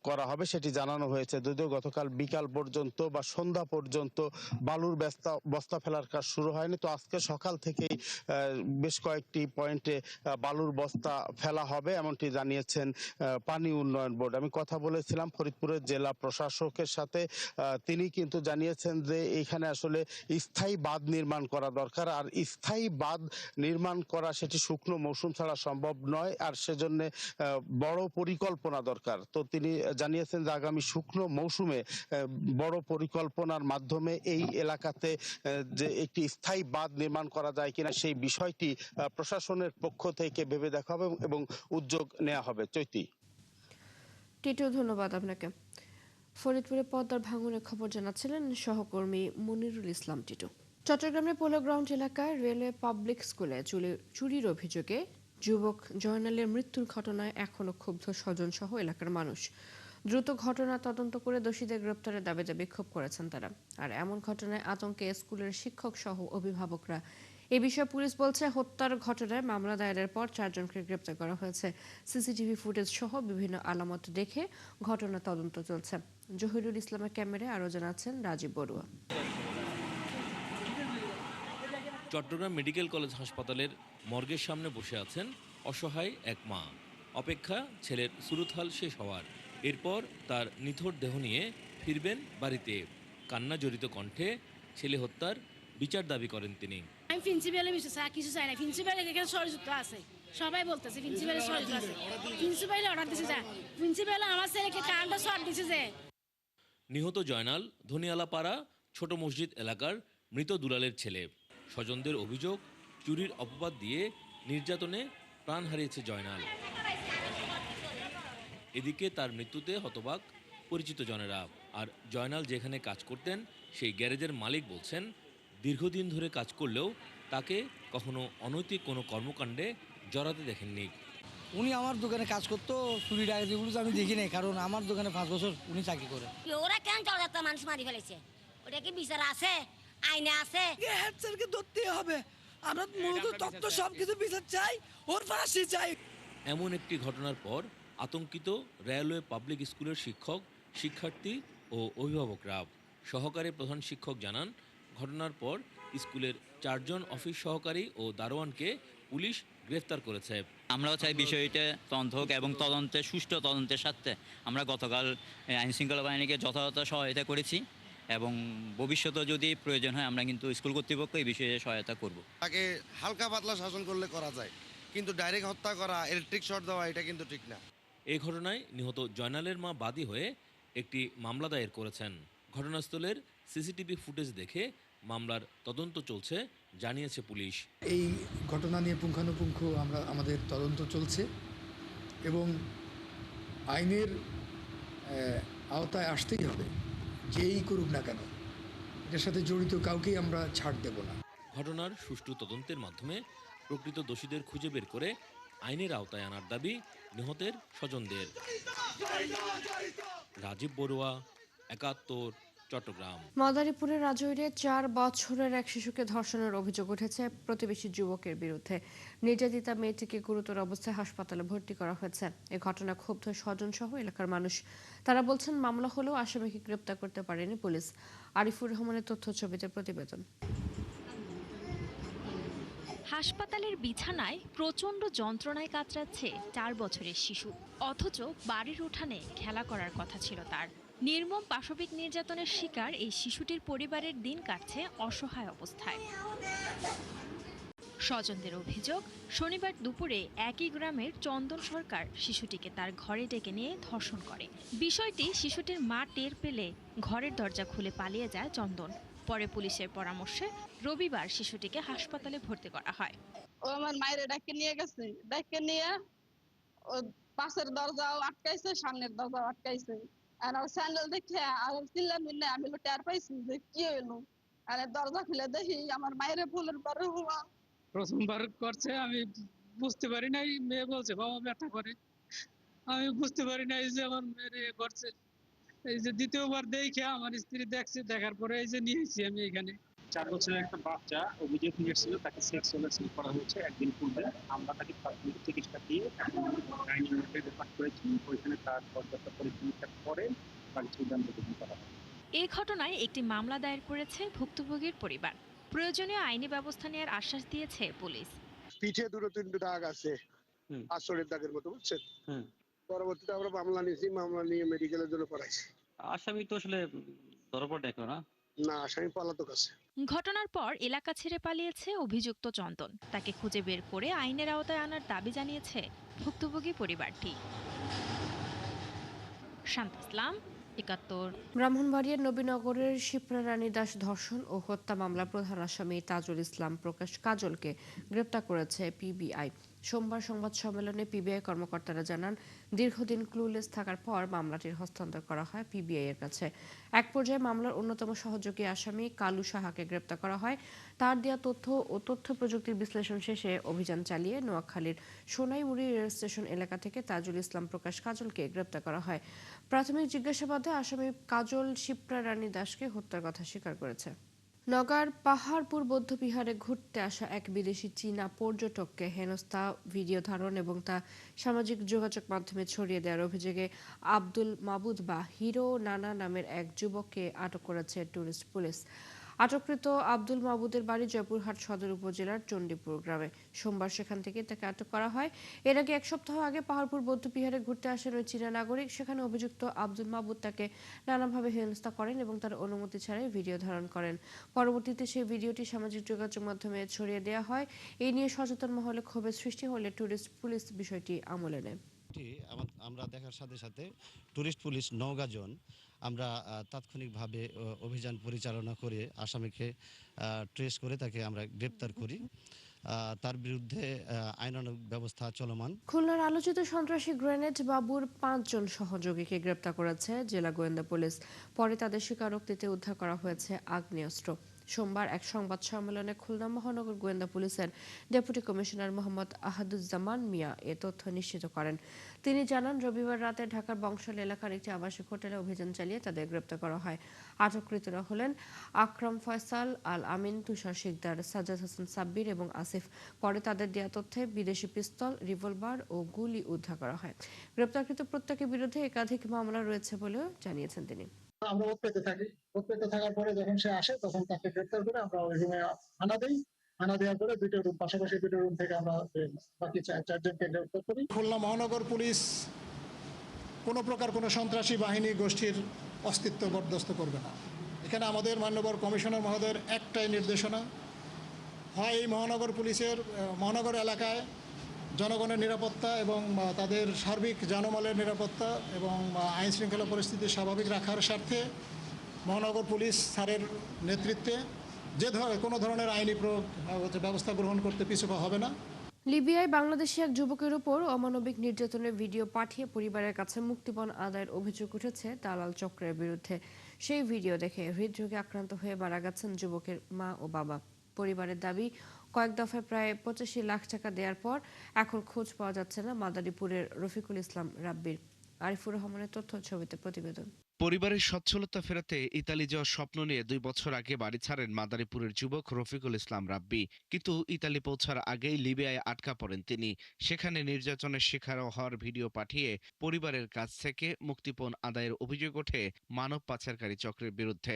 করা হবে সেটি জানানো হয়েছে। যদিও গতকাল বিকাল পর্যন্ত বা সন্ধ্যা পর্যন্ত বালুর বস্তা ফেলার কাজ শুরু হয়নি, তো আজকে সকাল থেকেই বেশ কয়েকটি পয়েন্টে বালুর বস্তা ফেলা হবে এমনটি জানিয়েছেন পানি উন্নয়ন বোর্ড। আমি কথা বলেছিলাম ফরিদপুরের জেলা প্রশাসকের সাথে, তিনি কিন্তু জানিয়েছেন যে এখানে আসলে স্থায়ী বাঁধ নির্মাণ করা দরকার, আর স্থায়ী বাঁধ নির্মাণ করা সেটি শুকনো মৌসুম ছাড়া সম্ভব নয়, আর সেজন্য বড় পরিকল্পনা দরকার। তো তিনি জানিয়েছেন যে আগামী শুকনো মৌসুমে বড় পরিকল্পনার মাধ্যমে এই এলাকাতে যে একটি স্থায়ী বাঁধ নির্মাণ করা যায় কিনা সেই বিষয়টি প্রশাসনের পক্ষ থেকে ভেবে দেখা হবে এবং উদ্যোগ নেওয়া হবে। চৈতি। টিটু, ধন্যবাদ আপনাকে। ফরিদপুরে পদ্মার ভাঙনের খবর জানাচ্ছিলেন সহকর্মী মনিরুল ইসলাম টিটু। চট্টগ্রামের পোলো গ্রাউন্ড এলাকায় রেলওয়ে পাবলিক স্কুলে চুরির অভিযোগে যুবক জয়নালের মৃত্যুর ঘটনায় এখনো ক্ষুব্ধ স্বজন সহ এলাকার মানুষ। দ্রুত ঘটনা তদন্ত করে দোষীদের গ্রেপ্তারের দাবিতে বিক্ষোভ করেছেন তারা। আর এমন ঘটনায় আতঙ্কে স্কুলের শিক্ষক সহ অভিভাবকরা। এ বিষয়ে পুলিশ বলছে, হত্যার ঘটনায় মামলা দায়েরের পর 4 জনকে গ্রেপ্তার করা হয়েছে। সিসিটিভি ফুটেজ সহ বিভিন্ন আলামত দেখে ঘটনা তদন্ত চলছে। জহিরুল ইসলামের ক্যামেরায় আরো জানাচ্ছেন রাজীব বড়ুয়া। চট্টগ্রাম মেডিকেল কলেজ হাসপাতালের মর্গের সামনে বসে আছেন অসহায় এক মা। অপেক্ষা ছেলের সুরুতহাল শেষ হওয়ার, এরপর তার নিথর দেহ নিয়ে ফিরবেন বাড়িতে। কান্না জড়িত কণ্ঠে ছেলে হত্যার বিচার দাবি করেন তিনি। আমি প্রিন্সিপালে কিছু চাই না, প্রিন্সিপালে এখানে ষড়যন্ত্র আছে, সবাই বলতেছে প্রিন্সিপালের ষড়যন্ত্র আছে। প্রিন্সিপালে অর্ডার দিছে, যা প্রিন্সিপাল আমার ছেলেকে কারেন্টটা শর্ট দিছে। যে নিহত জয়নাল ধনিয়ালাপাড়া ছোট মসজিদ এলাকার মৃত দুলালের ছেলে। স্বজনদের অভিযোগ, চুরির অপবাদ দিয়ে নির্যাতনে প্রাণ হারিয়েছে জয়নাল। এদিকে তার মৃত্যুতে হতবাক পরিচিত জনেরা। আর জয়নাল যেখানে কাজ করতেন সেই গ্যারেজের মালিক বলছেন, দীর্ঘদিন ধরে কাজ করলেও তাকে কখনো অনৈতিক কোনো কর্মকাণ্ডে জড়াতে দেখেননি। উনি আমার দোকানে কাজ করতো, চুরি ডাকাতিগুলো আমি দেখি নাই, কারণ আমার দোকানে 5 বছর উনি চাকরি করে। ওরা কেন চড়াতে মানুষ মারি ফেলেছে? ওটা কি বিচার আছে, আইনে আছে? হেড স্যারকে ধরতে হবে। আমরা মূলত তত্ত্ব সবকিছু বিচার চাই, ওর ফাঁসি চাই। এমন একটি ঘটনার পর আতঙ্কিত রেলওয়ে পাবলিক স্কুলের শিক্ষক, শিক্ষার্থী ও অভিভাবকরা। সহকারী প্রধান শিক্ষক জানান, ঘটনার পর স্কুলের 4 জন অফিস সহকারী ও দারোয়ানকে পুলিশ গ্রেফতার করেছে। আমরাও চাই বিষয়টা তদন্ত হোক এবং সুষ্ঠু তদন্তের সাথে আমরা গতকাল আইনশৃঙ্খলা বাহিনীকে যথাযথ সহায়তা করেছি এবং ভবিষ্যতে যদি প্রয়োজন হয় আমরা কিন্তু স্কুল কর্তৃপক্ষ এই বিষয়ে সহায়তা করব। তাকে হালকা পাতলা শাসন করলে করা যায়, কিন্তু ডাইরেক্ট হত্যা করা, ইলেকট্রিক শর্ট দেওয়া এটা কিন্তু ঠিক না। এই ঘটনায় নিহত জয়নালের মা বাদী হয়ে একটি মামলা দায়ের করেছেন। ঘটনাস্থলের সিসিটিভি ফুটেজ দেখে মামলার তদন্ত চলছে জানিয়েছে পুলিশ। এই ঘটনা নিয়ে পুঙ্খানুপুঙ্খ আমাদের তদন্ত চলছে এবং আইনের আওতায় আসতেই হবে, যেই করুক না কেন এটার সাথে জড়িত কাউকেই আমরা ছাড় দেব না। ঘটনার সুষ্ঠু তদন্তের মাধ্যমে প্রকৃত দোষীদের খুঁজে বের করে আইনের আওতায় আনার দাবি নিহতের স্বজনদের। রাজীব বড়ুয়া, ৭১, চট্টগ্রাম। মাদারীপুরের রাজৈরে 4 বছরের এক শিশুকে ধর্ষণের অভিযোগ উঠেছে প্রতিবেশী যুবকের বিরুদ্ধে। নির্যাতিতা মেয়েটিকে গুরুতর অবস্থায় হাসপাতালে ভর্তি করা হয়েছে। এ ঘটনা ক্ষুব্ধ স্বজন সহ এলাকার মানুষ। তারা বলছেন, মামলা হলেও আসামিকে গ্রেপ্তার করতে পারেনি পুলিশ। আরিফুর রহমানের তথ্য ছবিতে প্রতিবেদন। হাসপাতালের বিছানায় প্রচণ্ড যন্ত্রণায় কাতরাচ্ছে 4 বছরের শিশু, অথচ বাড়ির উঠানে খেলা করার কথা ছিল তার। নির্মম পাশবিক নির্যাতনের শিকার এই শিশুটির পরিবারের দিন কাটছে অসহায় অবস্থায়। স্বজনদের অভিযোগ, শনিবার দুপুরে একই গ্রামের চন্দন সরকার শিশুটিকে তার ঘরে ডেকে নিয়ে ধর্ষণ করে। বিষয়টি শিশুটির মা টের পেলে ঘরের দরজা খুলে পালিয়ে যায় চন্দন। পরে পুলিশের পরামর্শে রবিবার শিশুটিকে হাসপাতালে ভর্তি করা হয়। ও আমার মায়ের ডাকে নিয়ে গেছে, ডাকে নিয়ে ও পাশের দরজাও আটকাইছে, সামনের দরজাও আটকাইছে। আর আমার স্যান্ডেল দেখে আর চিল্লাম মিল্লে আমি টের পাইছি যে কি হইলো। আর দরজা খুলে দেখি আমার মায়ের ফুলের পরে হওয়া। প্রথমবার করছে, আমি বুঝতে পারি নাই। মেয়ে বলছে বাবা ব্যথা করে, আমি বুঝতে পারি নাই যে আমার মেয়ে করছে। এই যে দ্বিতীয়বার দেখে আমার স্ত্রী দেখছে, দেখার পরে এই যে নিয়েছি আমি এখানে। 4 বছরের একটা বাচ্চা অভিযোগ নিয়ে এসেছিল, তাকে সেক্সুয়াল অ্যাসল্ট করা হয়েছে একদিন পূর্বে। আমরা তাকে প্রাথমিক চিকিৎসা দিয়ে এখন গাইনি ইউনিটে রেফার করেছি। ওইখানে তার পর্যাপ্ত পরীক্ষার পরে তার সিদ্ধান্ত গ্রহণ করা হবে। এই ঘটনায় একটি মামলা দায়ের করেছে ভুক্তভোগীর পরিবার। প্রয়োজনীয় আইনি ব্যবস্থা নেওয়ার আশ্বাস দিয়েছে পুলিশ। পিঠে 2-3 দাগ আছে, আঁচড়ের দাগের মতো, বুঝছেন। পরবর্তীতে আমরা মামলা নিয়েছি, মামলা নিয়ে মেডিকেলের জন্য পড়াইছি। আসামি তো আসলে ধরা দেখো না, না আসামি পলাতক আছে। ঘটনার পর এলাকা ছেড়ে পালিয়েছে অভিযুক্ত চন্দন। তাকে খুঁজে বের করে আইনের আওতায় আনার দাবি জানিয়েছে ভুক্তভোগী পরিবারটি। শান্ত ইসলাম, ৭১। ব্রাহ্মণবাড়িয়ার নবীনগরের শিপ্রা রানী দাস ধর্ষণ ও হত্যা মামলার প্রধান আসামি তাজুল ইসলাম প্রকাশ কাজলকে গ্রেপ্তার করেছে পিবিআই। সোমবার সংবাদ সম্মেলনে পিবিআই কর্মকর্তারা জানান, দীর্ঘদিন ক্লুলেস থাকার পর মামলাটির হস্তান্তর করা হয় পিবিআই এর কাছে। এক পর্যায়ে মামলার অন্যতম সহযোগী আসামি কালু সাহাকে গ্রেপ্তার করা হয়। তার দেওয়া তথ্য ও তথ্য প্রযুক্তির বিশ্লেষণ শেষে অভিযান চালিয়ে নোয়াখালীর সোনাইমুড়ি রেল স্টেশন এলাকা থেকে তাজুল ইসলাম প্রকাশ কাজলকে গ্রেপ্তার করা হয়। প্রাথমিক জিজ্ঞাসাবাদে আসামি কাজল শিপ্রা রানী দাসকে হত্যার কথা স্বীকার করেছে। নগার পাহাড়পুর বৌদ্ধবিহারে ঘুরতে আসা এক বিদেশি চীনা পর্যটককে হেনস্থা, ভিডিও ধারণ এবং তা সামাজিক যোগাযোগ মাধ্যমে ছড়িয়ে দেওয়ার অভিযোগে আব্দুল মাবুদ বা হিরো নানা নামের এক যুবককে আটক করেছে টুরিস্ট পুলিশ। আটককৃত আব্দুল মাবুদের বাড়ি জয়পুরহাট সদর উপজেলার চণ্ডীপুর গ্রামে। সোমবার সেখান থেকে তাকে আটক করা হয়। এর আগে 1 সপ্তাহ আগে পাহাড়পুর বৌদ্ধবিহারে ঘুরতে আসেন ওই চীনা নাগরিক। সেখানে অভিযুক্ত আব্দুল মাবুদ তাকে নানাভাবে হেনস্থা করেন এবং তার অনুমতি ছাড়াই ভিডিও ধারণ করেন। পরবর্তীতে সেই ভিডিওটি সামাজিক যোগাযোগ মাধ্যমে ছড়িয়ে দেওয়া হয়। এই নিয়ে সচেতন মহলে ক্ষোভের সৃষ্টি হলে টুরিস্ট পুলিশ বিষয়টি আমলে নেয়। আমরা দেখার সাথে সাথে টুরিস্ট পুলিশ নওগাঁ জোন আমরা তাৎক্ষণিকভাবে অভিযান পরিচালনা করে আসামিকে ট্রেস করে তাকে আমরা গ্রেপ্তার করি। তার বিরুদ্ধে আইনানুগ ব্যবস্থা চলমান। খুলনার আলোচিত সন্ত্রাসী গ্রেনেড বাবুর 5 জন সহযোগীকে গ্রেপ্তার করেছে জেলা গোয়েন্দা পুলিশ। পরে তাদের স্বীকারোক্তিতে উদ্ধার করা হয়েছে আগ্নেয়াস্ত্র। সোমবার এক সংবাদ সম্মেলনে খুলনা মহানগর গোয়েন্দা পুলিশের ডেপুটি কমিশনার মোহাম্মদ আহাদুজ্জামান মিয়া এ তথ্য নিশ্চিত করেন। তিনি জানান, রবিবার রাতে ঢাকার বংশাল এলাকার একটি আবাসিক হোটেলে অভিযান চালিয়ে তাদের গ্রেপ্তার করা হয়। আটককৃতরা হলেন আকরাম ফয়সাল, আল আমিন, তুষার শিকদার, সাজ্জাদ হাসান সাব্বির এবং আসিফ। পরে তাদের দেয়া তথ্যে বিদেশি পিস্তল, রিভলভার ও গুলি উদ্ধার করা হয়। গ্রেপ্তারকৃত প্রত্যেকের বিরুদ্ধে একাধিক মামলা রয়েছে বলেও জানিয়েছেন তিনি। আমরা ওৎপেতে থাকি, ওৎপেতে থাকার পরে যখন সে আসে তখন তাকে গ্রেপ্তার করে আমরা ওই রুমে হানা দিই। হানা দেওয়ার পরে পাশাপাশি দুটো রুম থেকে আমরা বাকি 4 জনকে গ্রেপ্তার করি। খুলনা মহানগর পুলিশ কোনো প্রকার কোনো সন্ত্রাসী বাহিনী গোষ্ঠীর অস্তিত্ব বরদাস্ত করবে না। এখানে আমাদের মাননীয় কমিশনার মহোদয়ের একটাই নির্দেশনা, হয় এই মহানগর এলাকায় জনগণের নিরাপত্তা এবং তাদের সার্বিক জানমালের নিরাপত্তা এবং আইন শৃঙ্খলা পরিস্থিতি স্বাভাবিক রাখার স্বার্থে মহানগর পুলিশ স্যারের নেতৃত্বে কোনো ধরনের আইনি ব্যবস্থা গ্রহণ করতে পিছপা হবে না। লিবিয়ায় বাংলাদেশি এক যুবকের উপর অমানবিক নির্যাতনের ভিডিও পাঠিয়ে পরিবারের কাছে মুক্তিপণ আদায়ের অভিযোগ উঠেছে দালাল চক্রের বিরুদ্ধে। সেই ভিডিও দেখে হৃদরোগে আক্রান্ত হয়ে মারা গেছেন যুবকের মা ও বাবা। পরিবারের দাবি, কয়েক দফায় প্রায় 85 লাখ টাকা দেওয়ার পর এখন খোঁজ পাওয়া যাচ্ছে না মাদারীপুরের রফিকুল ইসলাম রাব্বির। আরিফুর রহমানের তথ্য ছবিতে প্রতিবেদন। পরিবারের সচ্ছলতা ফেরাতে ইতালি যাওয়ার স্বপ্ন নিয়ে 2 বছর আগে বাড়ি ছাড়েন মাদারীপুরের যুবক রফিকুল ইসলাম রাব্বি। কিন্তু ইতালি পৌঁছার আগেই লিবিয়ায় আটকা পড়েন তিনি। সেখানে নির্যাতনের শিকার হওয়ার ভিডিও পাঠিয়ে পরিবারের কাছ থেকে মুক্তিপণ আদায়ের অভিযোগ ওঠে মানব পাচারকারী চক্রের বিরুদ্ধে।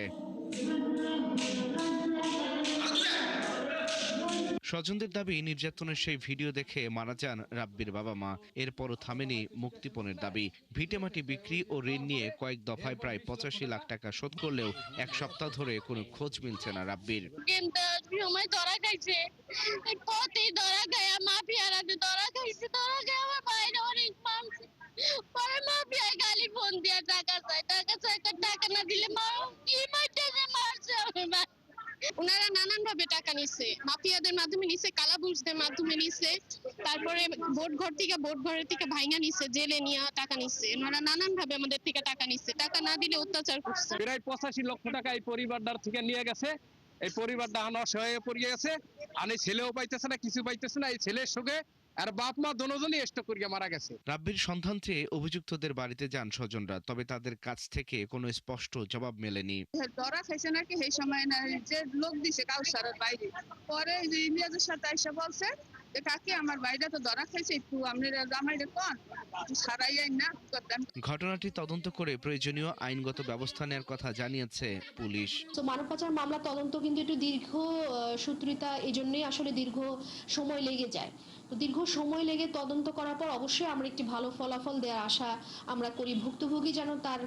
স্বজনদের দাবি, নির্যাতনের সেই ভিডিও দেখে মারা যান রাব্বির বাবা মা। এরপরও থামেনি মুক্তিপণের দাবি। ভিটেমাটি বিক্রি ও ঋণ নিয়ে কয়েক দফায় প্রায় 85 লাখ টাকা শোধ করলেও 1 সপ্তাহ ধরে কোনো খোঁজ মিলছে না রাব্বির। ওনারা নানান ভাবে টাকা নিচ্ছে, মাফিয়াদের মাধ্যমে নিচ্ছে, কালাবুজদের মাধ্যমে নিচ্ছে, তারপরে ভোট ঘরের থেকে ভাঙা নিচ্ছে, জেলে নিয়ে টাকা নিচ্ছে। ওনারা নানান ভাবে আমাদের থেকে টাকা নিচ্ছে, টাকা না দিলে অত্যাচার করছে। প্রায় 85 লক্ষ টাকা এই পরিবারটার থেকে নিয়ে গেছে। এই পরিবারটা অসহায় পড়ে গেছে, আর এই ছেলেও পাইতেছে না, কিছু পাইতেছে না। এই ছেলের সঙ্গে আর বাপ মা দুজনই স্ট্রোক করিয়া মারা গেছে। রাব্বির সন্ধান চেয়ে অভিযুক্তদের বাড়িতে যান স্বজনরা, তবে তাদের কাছ থেকে কোনো স্পষ্ট জবাব মেলেনি। ধরা খাইছে নাকি সেই সময় না, যে লোক দিছে কাউসারের বাইরে, পরে যে ইলিয়াসের সাথে এসে বলছে যে কাকি আমার বাইরে তো ধরা খাইছে, একটু আপনি জামাইরে কোন সারাই আইন না করতেন। ঘটনাটি তদন্ত করে প্রয়োজনীয় আইনগত ব্যবস্থা নেওয়ার কথা জানিয়েছে পুলিশ। তো মানব পাচার মামলা তদন্ত কিন্তু একটু দীর্ঘ সূত্রিতা, এই জন্যই আসলে দীর্ঘ সময় লেগে যায়। তো দীর্ঘ সময় লেগে তদন্ত করার পর অবশ্যই আমরা একটি ভালো ফলাফল দেওয়ার আশা আমরা করি। ভুক্তভোগী যেন তার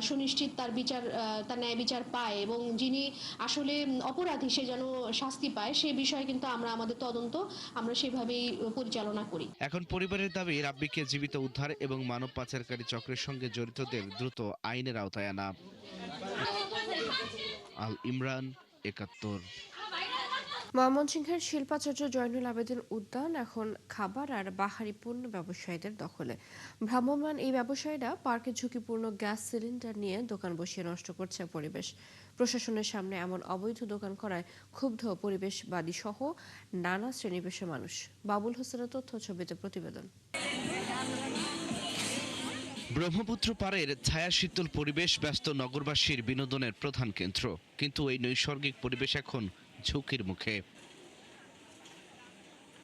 সুনিশ্চিত তার ন্যায় বিচার পায় এবং যিনি আসলে অপরাধী সে যেন শাস্তি পায়, সে বিষয়ে কিন্তু আমরা আমাদের তদন্ত আমরা সেভাবেই পরিচালনা করি। এখন পরিবারের দাবি রাব্বিকে জীবিত উদ্ধার এবং মানব পাচারকারী চক্রের সঙ্গে জড়িতদের দ্রুত আইনের আওতায় আনা। আল ইমরান, ৭১। ময়মনসিংহের শিল্পাচার্য জয়নুল আবেদিন উদ্যান এখন খাবার আর বাহারি পণ্য ব্যবসায়ীদের দখলে। ভ্রাম্যমাণ এই ব্যবসায়ীরা পার্কে ঝুঁকিপূর্ণ গ্যাস সিলিন্ডার নিয়ে দোকান বসিয়ে নষ্ট করছে পরিবেশ। প্রশাসনের সামনে এমন অবৈধ দোকান করায় ক্ষুব্ধ পরিবেশবাদী সহ নানা শ্রেণী পেশার মানুষ। বাবুল হোসেনের তথ্য ছবিতে প্রতিবেদন। ব্রহ্মপুত্র পাড়ের ছায়া শীতল পরিবেশ ব্যস্ত নগরবাসীর বিনোদনের প্রধান কেন্দ্র, কিন্তু এই নৈসর্গিক পরিবেশ এখন ঝুঁকির মুখে।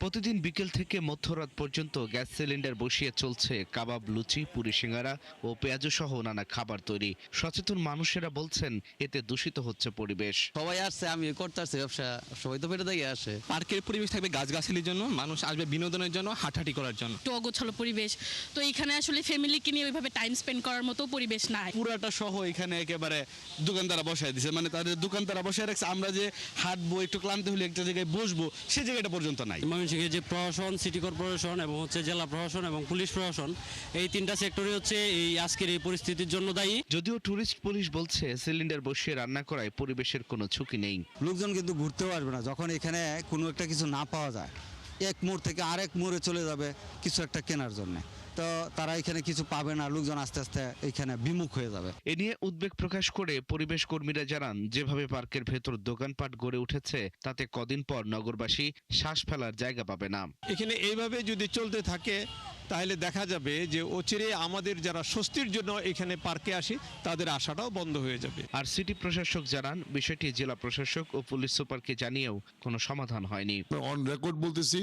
প্রতিদিন বিকেল থেকে মধ্যরাত পর্যন্ত গ্যাস সিলিন্ডার বসিয়ে চলছে কাবাব, লুচি, পুরি, সিঙ্গারা ও পেঁয়াজু সহ নানা খাবার তৈরি। সচেতন মানুষেরা বলছেন এতে দূষিত হচ্ছে পরিবেশ। সবাই আসছে, আমি করতে আসছি ব্যবসা, সবাই তো পেটে দিয়ে আসে। পার্কের পরিবেশ থাকবে গাছগাছালির জন্য, মানুষ আসবে বিনোদনের জন্য, হাঁটাহাঁটি করার জন্য। একটু অগোছালো পরিবেশ, তো এখানে আসলে ফ্যামিলিকে নিয়ে ওইভাবে টাইম স্পেন্ড করার মতো পরিবেশ নাই। পুরাটা সহ এখানে একেবারে দোকানদারা বসায় দিছে, মানে তাদের দোকানদারা বসায় রাখছে। আমরা যে হাঁটবো, একটু ক্লান্ত হলে একটা জায়গায় বসবো, সে জায়গাটা পর্যন্ত নাই। যে প্রশাসন, সিটি কর্পোরেশন এবং জেলা প্রশাসন এবং পুলিশ প্রশাসন, এই তিনটা সেক্টরে এই আজকের এই পরিস্থিতির জন্য দায়ী। যদিও টুরিস্ট পুলিশ বলছে সিলিন্ডার বসিয়ে রান্না করায় পরিবেশের কোনো ঝুঁকি নেই। লোকজন কিন্তু ঘুরতেও আসবে না যখন এখানে কোনো একটা কিছু না পাওয়া যায়। এক মোড় থেকে আরেক মোড়ে চলে যাবে কিছু একটা কেনার জন্য, তো তারা এখানে কিছু পাবে না, লোকজন আস্তে আস্তে এখানে বিমুখ হয়ে যাবে। এ নিয়ে উদ্বেগ প্রকাশ করে পরিবেশ কর্মীরা জানান, যেভাবে পার্কের ভেতর দোকানপাট গড়ে উঠেছে তাতে কদিন পর নগরবাসী শ্বাস ফেলার জায়গা পাবে না। এখানে এইভাবে যদি চলতে থাকে তাহলে দেখা যাবে যে অচিরে আমাদের যারা স্বস্তির জন্য এখানে পার্কে আসে তাদের আশাটাও বন্ধ হয়ে যাবে। আর সিটি প্রশাসক জানান, বিষয়টি জেলা প্রশাসক ও পুলিশ সুপারকে জানিয়েও কোনো সমাধান হয়নি। অন রেকর্ড বলতেছি,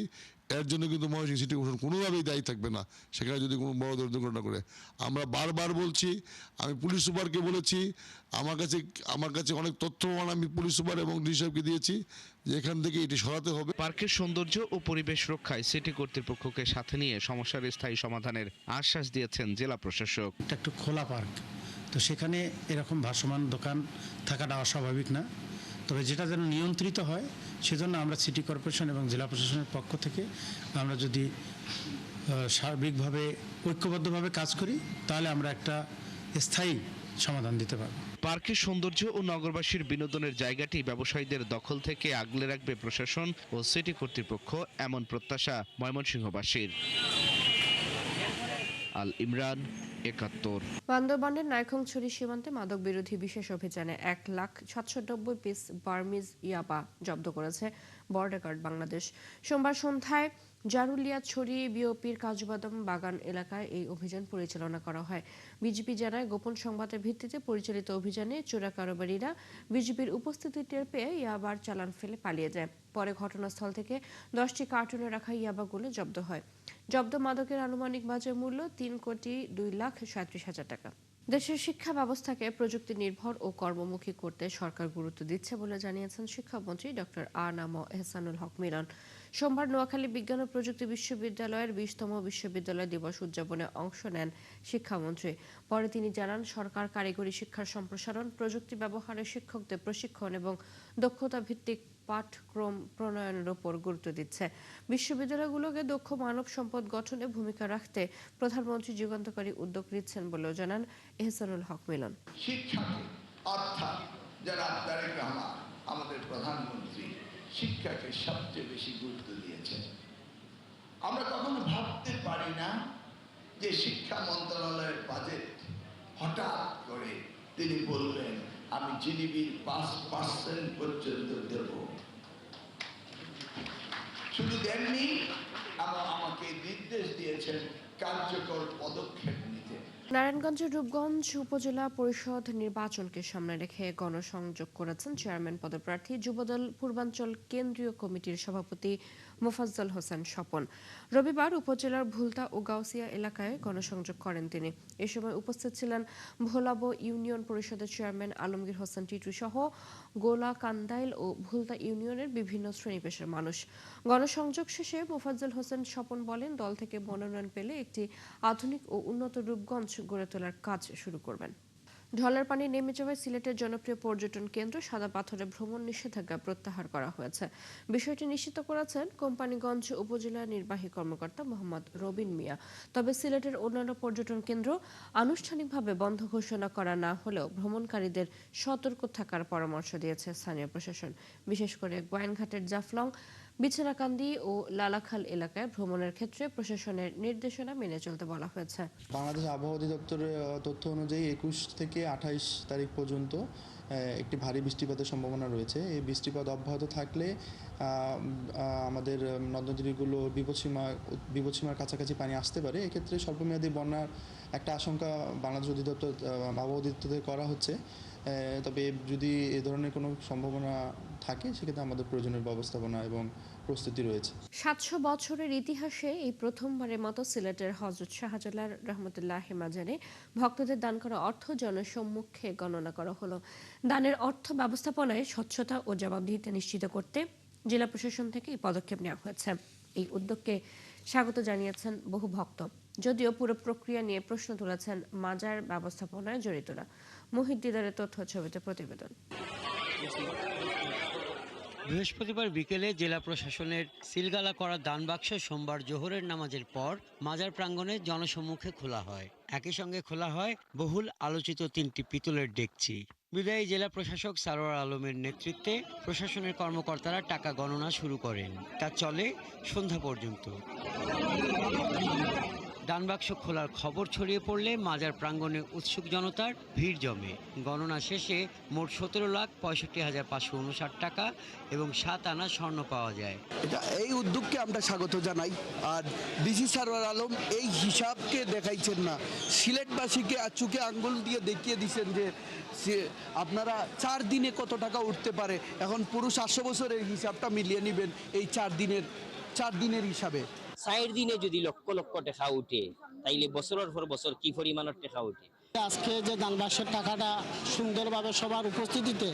এর জন্য কিন্তু ময়মনসিংহ সিটি কর্পোরেশন কোনোভাবেই দায়ী থাকবে না। সেখানে যদি কোনো বড় দুর্ঘটনা করে, আমরা বারবার বলছি, আমি পুলিশ সুপারকে বলেছি, আমার কাছে অনেক তথ্য প্রমাণ আমি পুলিশ সুপার এবং ডিসি সাহেবকে দিয়েছি যে এখান থেকে এটি সরাতে হবে। পার্কের সৌন্দর্য ও পরিবেশ রক্ষায় সিটি কর্তৃপক্ষকে সাথে নিয়ে সমস্যার স্থায়ী সমাধানের আশ্বাস দিয়েছেন জেলা প্রশাসক। এটা একটু খোলা পার্ক, তো সেখানে এরকম ভাসমান দোকান থাকাটা অস্বাভাবিক না, তবে যেটা যেন নিয়ন্ত্রিত হয় সেজন্য আমরা সিটি কর্পোরেশন এবং জেলা প্রশাসনের পক্ষ থেকে আমরা যদি সার্বিকভাবে ঐক্যবদ্ধভাবে কাজ করি তাহলে আমরা একটা স্থায়ী সমাধান দিতে পারব। পার্কের সৌন্দর্য ও নগরবাসীর বিনোদনের জায়গাটি ব্যবসায়ীদের দখল থেকে আগলে রাখবে প্রশাসন ও সিটি কর্তৃপক্ষ, এমন প্রত্যাশা ময়মনসিংহবাসীর। আল ইমরান, ৭১। বান্দরবানের নাইখংছড়ি সীমান্তে মাদক বিরোধী বিশেষ অভিযানে ১,৭৯,০০০ পিস বার্মিজ ইয়াবা জব্দ করেছে বর্ডার গার্ড বাংলাদেশ। সোমবার সন্ধ্যায় জারুলিয়া ছড়ি বিওপির কাজুবাদাম বাগান এলাকায় এই অভিযান পরিচালনা করা হয়। বিজিবি জানায়, গোপন সংবাদের ভিত্তিতে পরিচালিত অভিযানে চোরা কারবারিরা বিজিবির উপস্থিতি টের পেয়ে ইয়াবার চালান ফেলে পালিয়ে যায়। পরে ঘটনাস্থল থেকে 10টি কার্টুনে রাখা ইয়াবাগুলো জব্দ হয়। জব্দ মাদকের আনুমানিক বাজার মূল্য ৩,২,৩৭,০০০ টাকা। দেশের শিক্ষা ব্যবস্থাকে প্রযুক্তি নির্ভর ও কর্মমুখী করতে সরকার গুরুত্ব দিচ্ছে বলে জানিয়েছেন শিক্ষামন্ত্রী ডক্টর আ.ন.ম এহসানুল হক মিলন। সোমবার নোয়াখালী বিজ্ঞান ও প্রযুক্তি বিশ্ববিদ্যালয়ের 20তম বিশ্ববিদ্যালয় দিবস উদযাপনে অংশ নেন শিক্ষামন্ত্রী। পরে তিনি জানান, সরকার কারিগরি শিক্ষার সম্প্রসারণ, প্রযুক্তি ব্যবহারে শিক্ষকদের প্রশিক্ষণ এবং দক্ষতা ভিত্তিক পাঠক্রম প্রণয়নের উপর গুরুত্ব দিচ্ছে। বিশ্ববিদ্যালয়গুলোকে দক্ষ মানব সম্পদ গঠনে ভূমিকা রাখতে প্রধানমন্ত্রী যুগান্তকারী উদ্যোগ নিচ্ছেন বলেও জানান এহসানুল হক মিলন। শিক্ষাকে অর্থাৎ যারা তারেক রহমান আমাদের প্রধানমন্ত্রী শিক্ষাকে সবচেয়ে বেশি গুরুত্ব দিয়েছেন। আমরা কখনো ভাবতে পারি না যে শিক্ষা মন্ত্রণালয়ের বাজেট হঠাৎ করে তিনি বললেন আমি জিডিপির 5% পর্যন্ত দেব। শুধু দেননি, আমাকে নির্দেশ দিয়েছেন কার্যকর পদক্ষেপ নিতে। নারায়ণগঞ্জের রূপগঞ্জ উপজেলা পরিষদ নির্বাচনকে সামনে রেখে গণসংযোগ করেছেন চেয়ারম্যান পদপ্রার্থী যুবদল পূর্বাঞ্চল কেন্দ্রীয় কমিটির সভাপতি মোফাজ্জল হোসেন স্বপন। রবিবার উপজেলার ভুলতা ও গাউসিয়া এলাকায় গণসংযোগ করেন তিনি। এ সময় উপস্থিত ছিলেন ভোলাবো ইউনিয়ন পরিষদের চেয়ারম্যান আলমগীর হোসেন টিটু সহ গোলা কান্দাইল ও ভুলতা ইউনিয়নের বিভিন্ন শ্রেণী পেশার মানুষ। গণসংযোগ শেষে মোফাজ্জল হোসেন স্বপন বলেন, দল থেকে মনোনয়ন পেলে একটি আধুনিক ও উন্নত রূপগঞ্জ গড়ে তোলার কাজ শুরু করবেন। ঢলের পানি নেমে যাওয়ায় সিলেটের জনপ্রিয় পর্যটন কেন্দ্র সাদা পাথরে ভ্রমণ নিষেধাজ্ঞা প্রত্যাহার করা হয়েছে। বিষয়টি নিশ্চিত করেছেন কোম্পানীগঞ্জ উপজেলা নির্বাহী কর্মকর্তা মোহাম্মদ রবিন মিয়া। তবে সিলেটের অন্যান্য পর্যটন কেন্দ্র আনুষ্ঠানিকভাবে বন্ধ ঘোষণা করা না হলেও ভ্রমণকারীদের সতর্ক থাকার পরামর্শ দিয়েছে স্থানীয় প্রশাসন। বিশেষ করে গোয়াইনঘাটের জাফলং, বিছানাকান্দি ও লালাখাল এলাকায় ভ্রমণের ক্ষেত্রে প্রশাসনের নির্দেশনা মেনে চলতে বলা হয়েছে। বাংলাদেশ আবহাওয়া অধিদপ্তরের তথ্য অনুযায়ী 21 থেকে 28 তারিখ পর্যন্ত একটি ভারী বৃষ্টিপাতের সম্ভাবনা রয়েছে। এই বৃষ্টিপাত অব্যাহত থাকলে আমাদের নদ নদীগুলো বিপদসীমার কাছাকাছি পানি আসতে পারে। এক্ষেত্রে স্বল্পমেয়াদী বন্যার একটা আশঙ্কা বাংলাদেশ আবহাওয়া অধিদপ্তর করা হচ্ছে। তবে যদি এ ধরনের কোনো সম্ভাবনা থাকে সেক্ষেত্রে আমাদের প্রয়োজনীয় ব্যবস্থাপনা এবং প্রস্তুতি রয়েছে। 700 বছরের ইতিহাসে এই প্রথমবারের মতো সিলেটের হযরত শাহজালাল রহমতুল্লাহ মাজারে ভক্তদের দান করা অর্থ জনসম্মুখে গণনা করা হলো। দানের অর্থ ব্যবস্থাপনায় স্বচ্ছতা ও জবাবদিহিতা নিশ্চিত করতে জেলা প্রশাসন থেকে এই পদক্ষেপ নেওয়া হয়েছে। এই উদ্যোগকে স্বাগত জানিয়েছেন বহু ভক্ত, যদিও পুরো প্রক্রিয়া নিয়ে প্রশ্ন তুলেছেন মাজার ব্যবস্থাপনায় জড়িতরা। মোহিত দিদারের তথ্য ছবিতে প্রতিবেদন। বৃহস্পতিবার বিকেলে জেলা প্রশাসনের সিলগালা করা দান বাক্স সোমবার জোহরের নামাজের পর মাজার প্রাঙ্গণে জনসম্মুখে খোলা হয়। একই সঙ্গে খোলা হয় বহুল আলোচিত 3টি পিতলের ডেকচি। বিদায়ী জেলা প্রশাসক সারোয়ার আলমের নেতৃত্বে প্রশাসনের কর্মকর্তারা টাকা গণনা শুরু করেন। তা চলে সন্ধ্যা পর্যন্ত। দানবাক্স খোলার খবর ছড়িয়ে পড়লে মাজার প্রাঙ্গণে উৎসুক জনতার ভিড় জমে। গণনা শেষে মোট 17,65,559 টাকা এবং 7 আনা স্বর্ণ পাওয়া যায়। এই উদ্যোগকে আমরা স্বাগত জানাই। আর ডিসি সারোয়ার আলম এই হিসাবকে দেখাইছেন না, সিলেটবাসীকে চোখে আঙ্গুল দিয়ে দেখিয়ে দিচ্ছেন যে আপনারা 4 দিনে কত টাকা উঠতে পারে। এখন পুরো 700 বছরের হিসাবটা মিলিয়ে নেবেন এই 4 দিনের হিসাবে। 4 দিনে যদি লক্ষ লক্ষ টাকা উঠে, তাইলে বছরের পর বছর কি পরিমাণের টাকা উঠে। আজকে যে দানবাক্সের টাকাটা সুন্দরভাবে সবার উপস্থিতিতে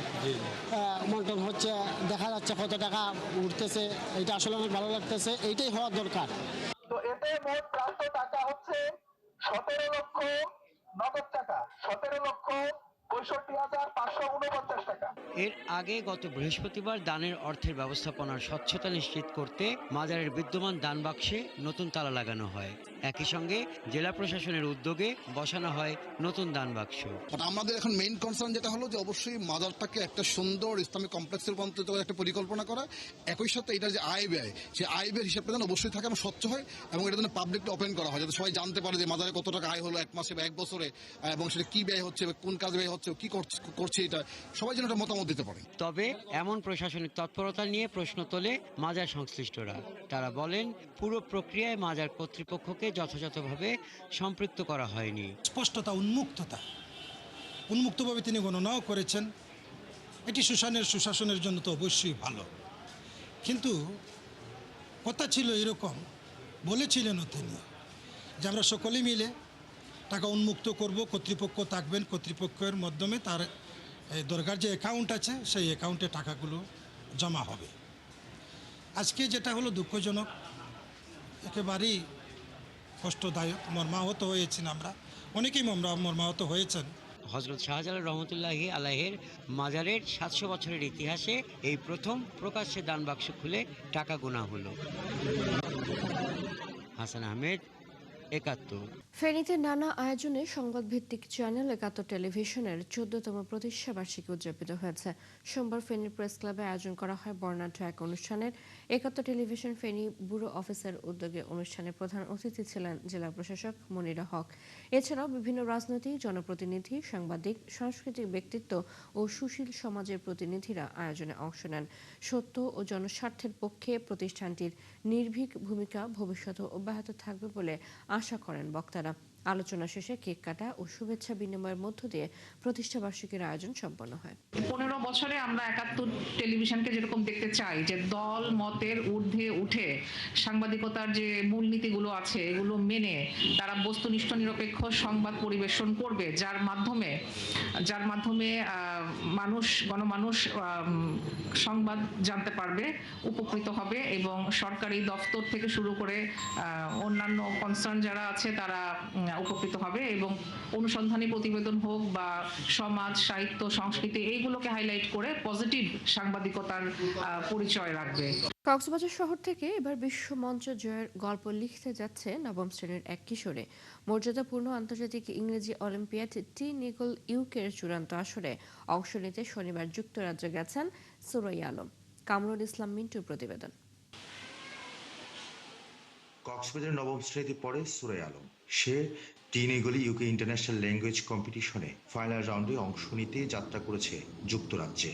বন্টন হচ্ছে, দেখা যাচ্ছে কত টাকা উঠতেছে, এটা আসলে অনেক ভালো লাগতেছে। এইটাই হওয়া দরকার। তো এতে মোট প্রাপ্ত টাকা হচ্ছে 17 লক্ষ নগদ টাকা, 17,65,549 টাকা। এর আগে গত বৃহস্পতিবার দানের অর্থের ব্যবস্থাপনার স্বচ্ছতা নিশ্চিত করতে মাজারের বিদ্যমান দান বাক্সে নতুন তালা লাগানো হয়। একই সঙ্গে জেলা প্রশাসনের উদ্যোগে বসানো হয় নতুন দান বাক্স। আমাদের এখন মেইন কনসার্ন যেটা হলো যে অবশ্যই মাজারটাকে একটা সুন্দর ইসলামিক কমপ্লেক্সে রূপান্তরিত করার একটা পরিকল্পনা করা, একই সাথে এটা যে আয় ব্যয়, সেই আয় ব্যয়ের হিসাবটা যেন অবশ্যই থাকে এবং স্বচ্ছ হয় এবং এটা যেন পাবলিকটা ওপেন করা হয়, যাতে সবাই জানতে পারে যে মাজারে কত টাকা আয় হলো 1 মাসে বা 1 বছরে, এবং সেটা কি ব্যয় হচ্ছে, কোন কাজ ব্যয় হচ্ছে, কি করছে, এটা সবাই যেন একটা মতামত দিতে পারে। তবে এমন প্রশাসনিক তৎপরতা নিয়ে প্রশ্ন তোলে মাজার সংশ্লিষ্টরা। তারা বলেন, পুরো প্রক্রিয়ায় মাজার কর্তৃপক্ষকে যথাযথভাবে সম্পৃক্ত করা হয়নি। স্পষ্টতা, উন্মুক্তভাবে তিনি গণনাও করেছেন। এটি সুশাসনের জন্য তো অবশ্যই ভালো, কিন্তু কথা ছিল এরকম, বলেছিলেনও তিনি যে আমরা সকলে মিলে টাকা উন্মুক্ত করব, কর্তৃপক্ষ থাকবেন, কর্তৃপক্ষের মাধ্যমে তার দরকার যে অ্যাকাউন্ট আছে সেই অ্যাকাউন্টে টাকাগুলো জমা হবে। আজকে যেটা হলো দুঃখজনক, একেবারেই কষ্টদায়ক, মর্মাহত হয়েছেন আমরা, অনেকেই মর্মাহত হয়েছেন। হযরত শাহজালাল রহমতুল্লাহি আলাইহির মাজারের 700 বছরের ইতিহাসে এই প্রথম প্রকাশ্যে দান বাক্স খুলে টাকা গোনা হলো। হাসান আহমেদ, একাত্তর। ফেনীতে নানা আয়োজনে সংবাদভিত্তিক চ্যানেল ৭১ টেলিভিশনের ১৪তম প্রতিষ্ঠা বার্ষিকী উদযাপিত হয়েছে। সোমবার ফেনী প্রেস ক্লাবে আয়োজন করা হয় বর্ণাঢ্য এক অনুষ্ঠানের। ৭১ টেলিভিশন ফেনী ব্যুরো অফিসের উদ্যোগে অনুষ্ঠানে প্রধান অতিথি ছিলেন জেলা প্রশাসক মনিরা হক। এছাড়াও বিভিন্ন রাজনৈতিক জনপ্রতিনিধি, সাংবাদিক, সাংস্কৃতিক ব্যক্তিত্ব ও সুশীল সমাজের প্রতিনিধিরা আয়োজনে অংশ নেন। সত্য ও জনস্বার্থের পক্ষে প্রতিষ্ঠানটির নির্ভীক ভূমিকা ভবিষ্যতে অব্যাহত থাকবে বলে আশা করেন বক্তারা। আলোচনা শেষে কেক কাটা ও শুভেচ্ছা বিনিময়ের মধ্য দিয়ে প্রতিষ্ঠা বার্ষিকীর আয়োজন সম্পন্ন হয়। 15 বছরে আমরা ৭১ টেলিভিশনকে যেরকম দেখতে চাই যে দল মতের ঊর্ধ্বে উঠে সাংবাদিকতার যে মূলনীতিগুলো আছে এগুলো মেনে তারা বস্তুনিষ্ঠ নিরপেক্ষ সংবাদ পরিবেশন করবে, যার মাধ্যমে গণমানুষ সংবাদ জানতে পারবে, উপকৃত হবে এবং সরকারি দপ্তর থেকে শুরু করে অন্যান্য কনসার্ন যারা আছে তারা উপকৃত হবে এবং অনুসন্ধানী প্রতিবেদন হোক বা সমাজ, সাহিত্য, সংস্কৃতি এইগুলোকে হাইলাইট করে পজিটিভ সাংবাদিকতার পরিচয় রাখবে। কক্সবাজার শহর থেকে এবার বিশ্ব মঞ্চ জয়ের গল্প লিখতে যাচ্ছে নবম শ্রেণীর এক কিশোরে। মর্যাদাপূর্ণ আন্তর্জাতিক ইংরেজি অলিম্পিয়াড টিন ইগল ইউকের চূড়ান্ত আসরে অংশ নিতে শনিবার যুক্তরাজ্যে গেছেন সুরাইয়া আলম। কামরুল ইসলাম মিন্টুর প্রতিবেদন। কক্সবাজার নবম শ্রেণীতে পড়ে সুরাইয়া আলম। সে Teen Eagle UK International Language কম্পিটিশনে ফাইনাল রাউন্ডে অংশ নিতে যাত্রা করেছে যুক্তরাজ্যে।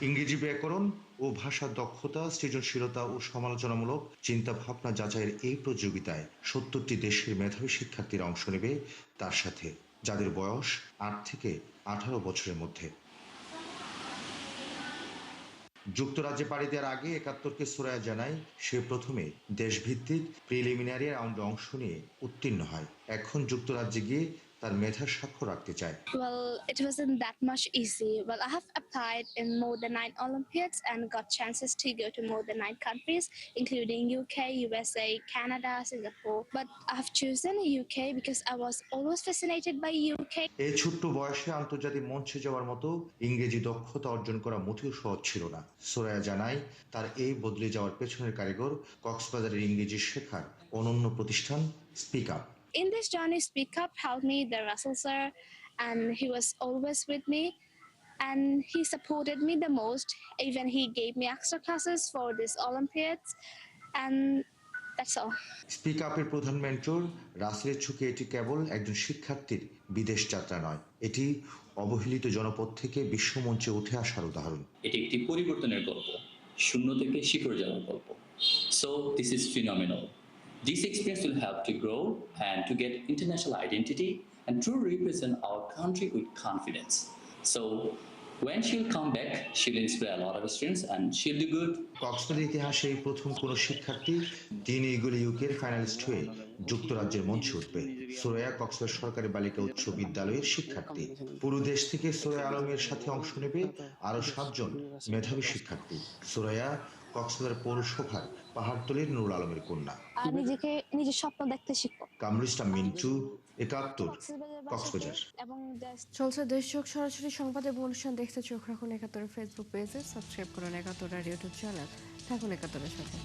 ইংরেজি ব্যাকরণ ও ভাষা দক্ষতা, সৃজনশীলতা ও সমালোচনামূলক চিন্তা ভাবনা যাচাইয়ের এই প্রতিযোগিতায় ৭০টি দেশের মেধাবী শিক্ষার্থীরা অংশ নেবে তার সাথে, যাদের বয়স ৮ থেকে ১৮ বছরের মধ্যে। যুক্তরাজ্যে পাড়ি দেওয়ার আগে ৭১কে সুরাইয়া জানায় সে প্রথমে দেশভিত্তিক প্রিলিমিনারি রাউন্ডে অংশ নিয়ে উত্তীর্ণ হয়। এখন যুক্তরাজ্যে গিয়ে তার মেধার স্বাক্ষর রাখতে চায়। Well, it wasn't that much easy. Well, I have applied in more than 9 Olympiads and got chances to go to more than 9 countries, including UK, USA, Canada, Singapore. But I have chosen UK because I was always fascinated by UK. এই ছোট্ট বয়সে আন্তর্জাতিক মঞ্চে যাওয়ার মতো ইংরেজি দক্ষতা অর্জন করা মোটেও সহজ ছিল না। সুরাইয়া জানায় তার এই বদলে যাওয়ার পেছনের কারিগর কক্সবাজারের ইংরেজি শেখার অনন্য প্রতিষ্ঠান speak up. In this journey, Speak Up helped me, the Russell sir, and he was always with me and he supported me the most. Even he gave me extra classes for this Olympiads and that's all. Speak আপের প্রধান mentor রাসেলের চোখে এটি কেবল একজন শিক্ষার্থীর বিদেশ যাত্রা নয়, এটি অবহেলিত জনপদ থেকে বিশ্বমঞ্চে উঠে আসার উদাহরণ। এটি একটি পরিবর্তনের গল্প, শূন্য থেকে শিখরে যাওয়ার গল্প। So this is phenomenal. This experience will help to grow and to get international identity and to represent our country with confidence. So when she'll come back, she'll inspire a lot of students and she'll do good. Cox's Bazar ইতিহাসে এই প্রথম কোন শিক্ষার্থী tin eagle ইউকের finalist হয়ে যুক্তরাজ্যের মঞ্চে উঠবে। সুরাইয়া কক্সবাজার সরকারি বালিকা উচ্চ বিদ্যালয়ের শিক্ষার্থী। পুরো দেশ থেকে সুরাইয়া আলমের সাথে অংশ নেবে আরো 7 জন মেধাবী শিক্ষার্থী। সুরাইয়া কক্সবাজার পৌরসভার পাহাড়তলির নুরুল আলমের কন্যা। নিজের স্বপ্ন দেখতে শিখবো। কামরুল ইসলাম মিন্টু, ৭১, কক্সবাজার। চলছে দেশজোগ সরাসরি সংবাদ এবং অনুষ্ঠান দেখতে চোখ রাখুন ৭১ ফেসবুক পেজে, সাবস্ক্রাইব করুন ৭১ ইউটিউব চ্যানেল। থাকুন ৭১-এর সাথে।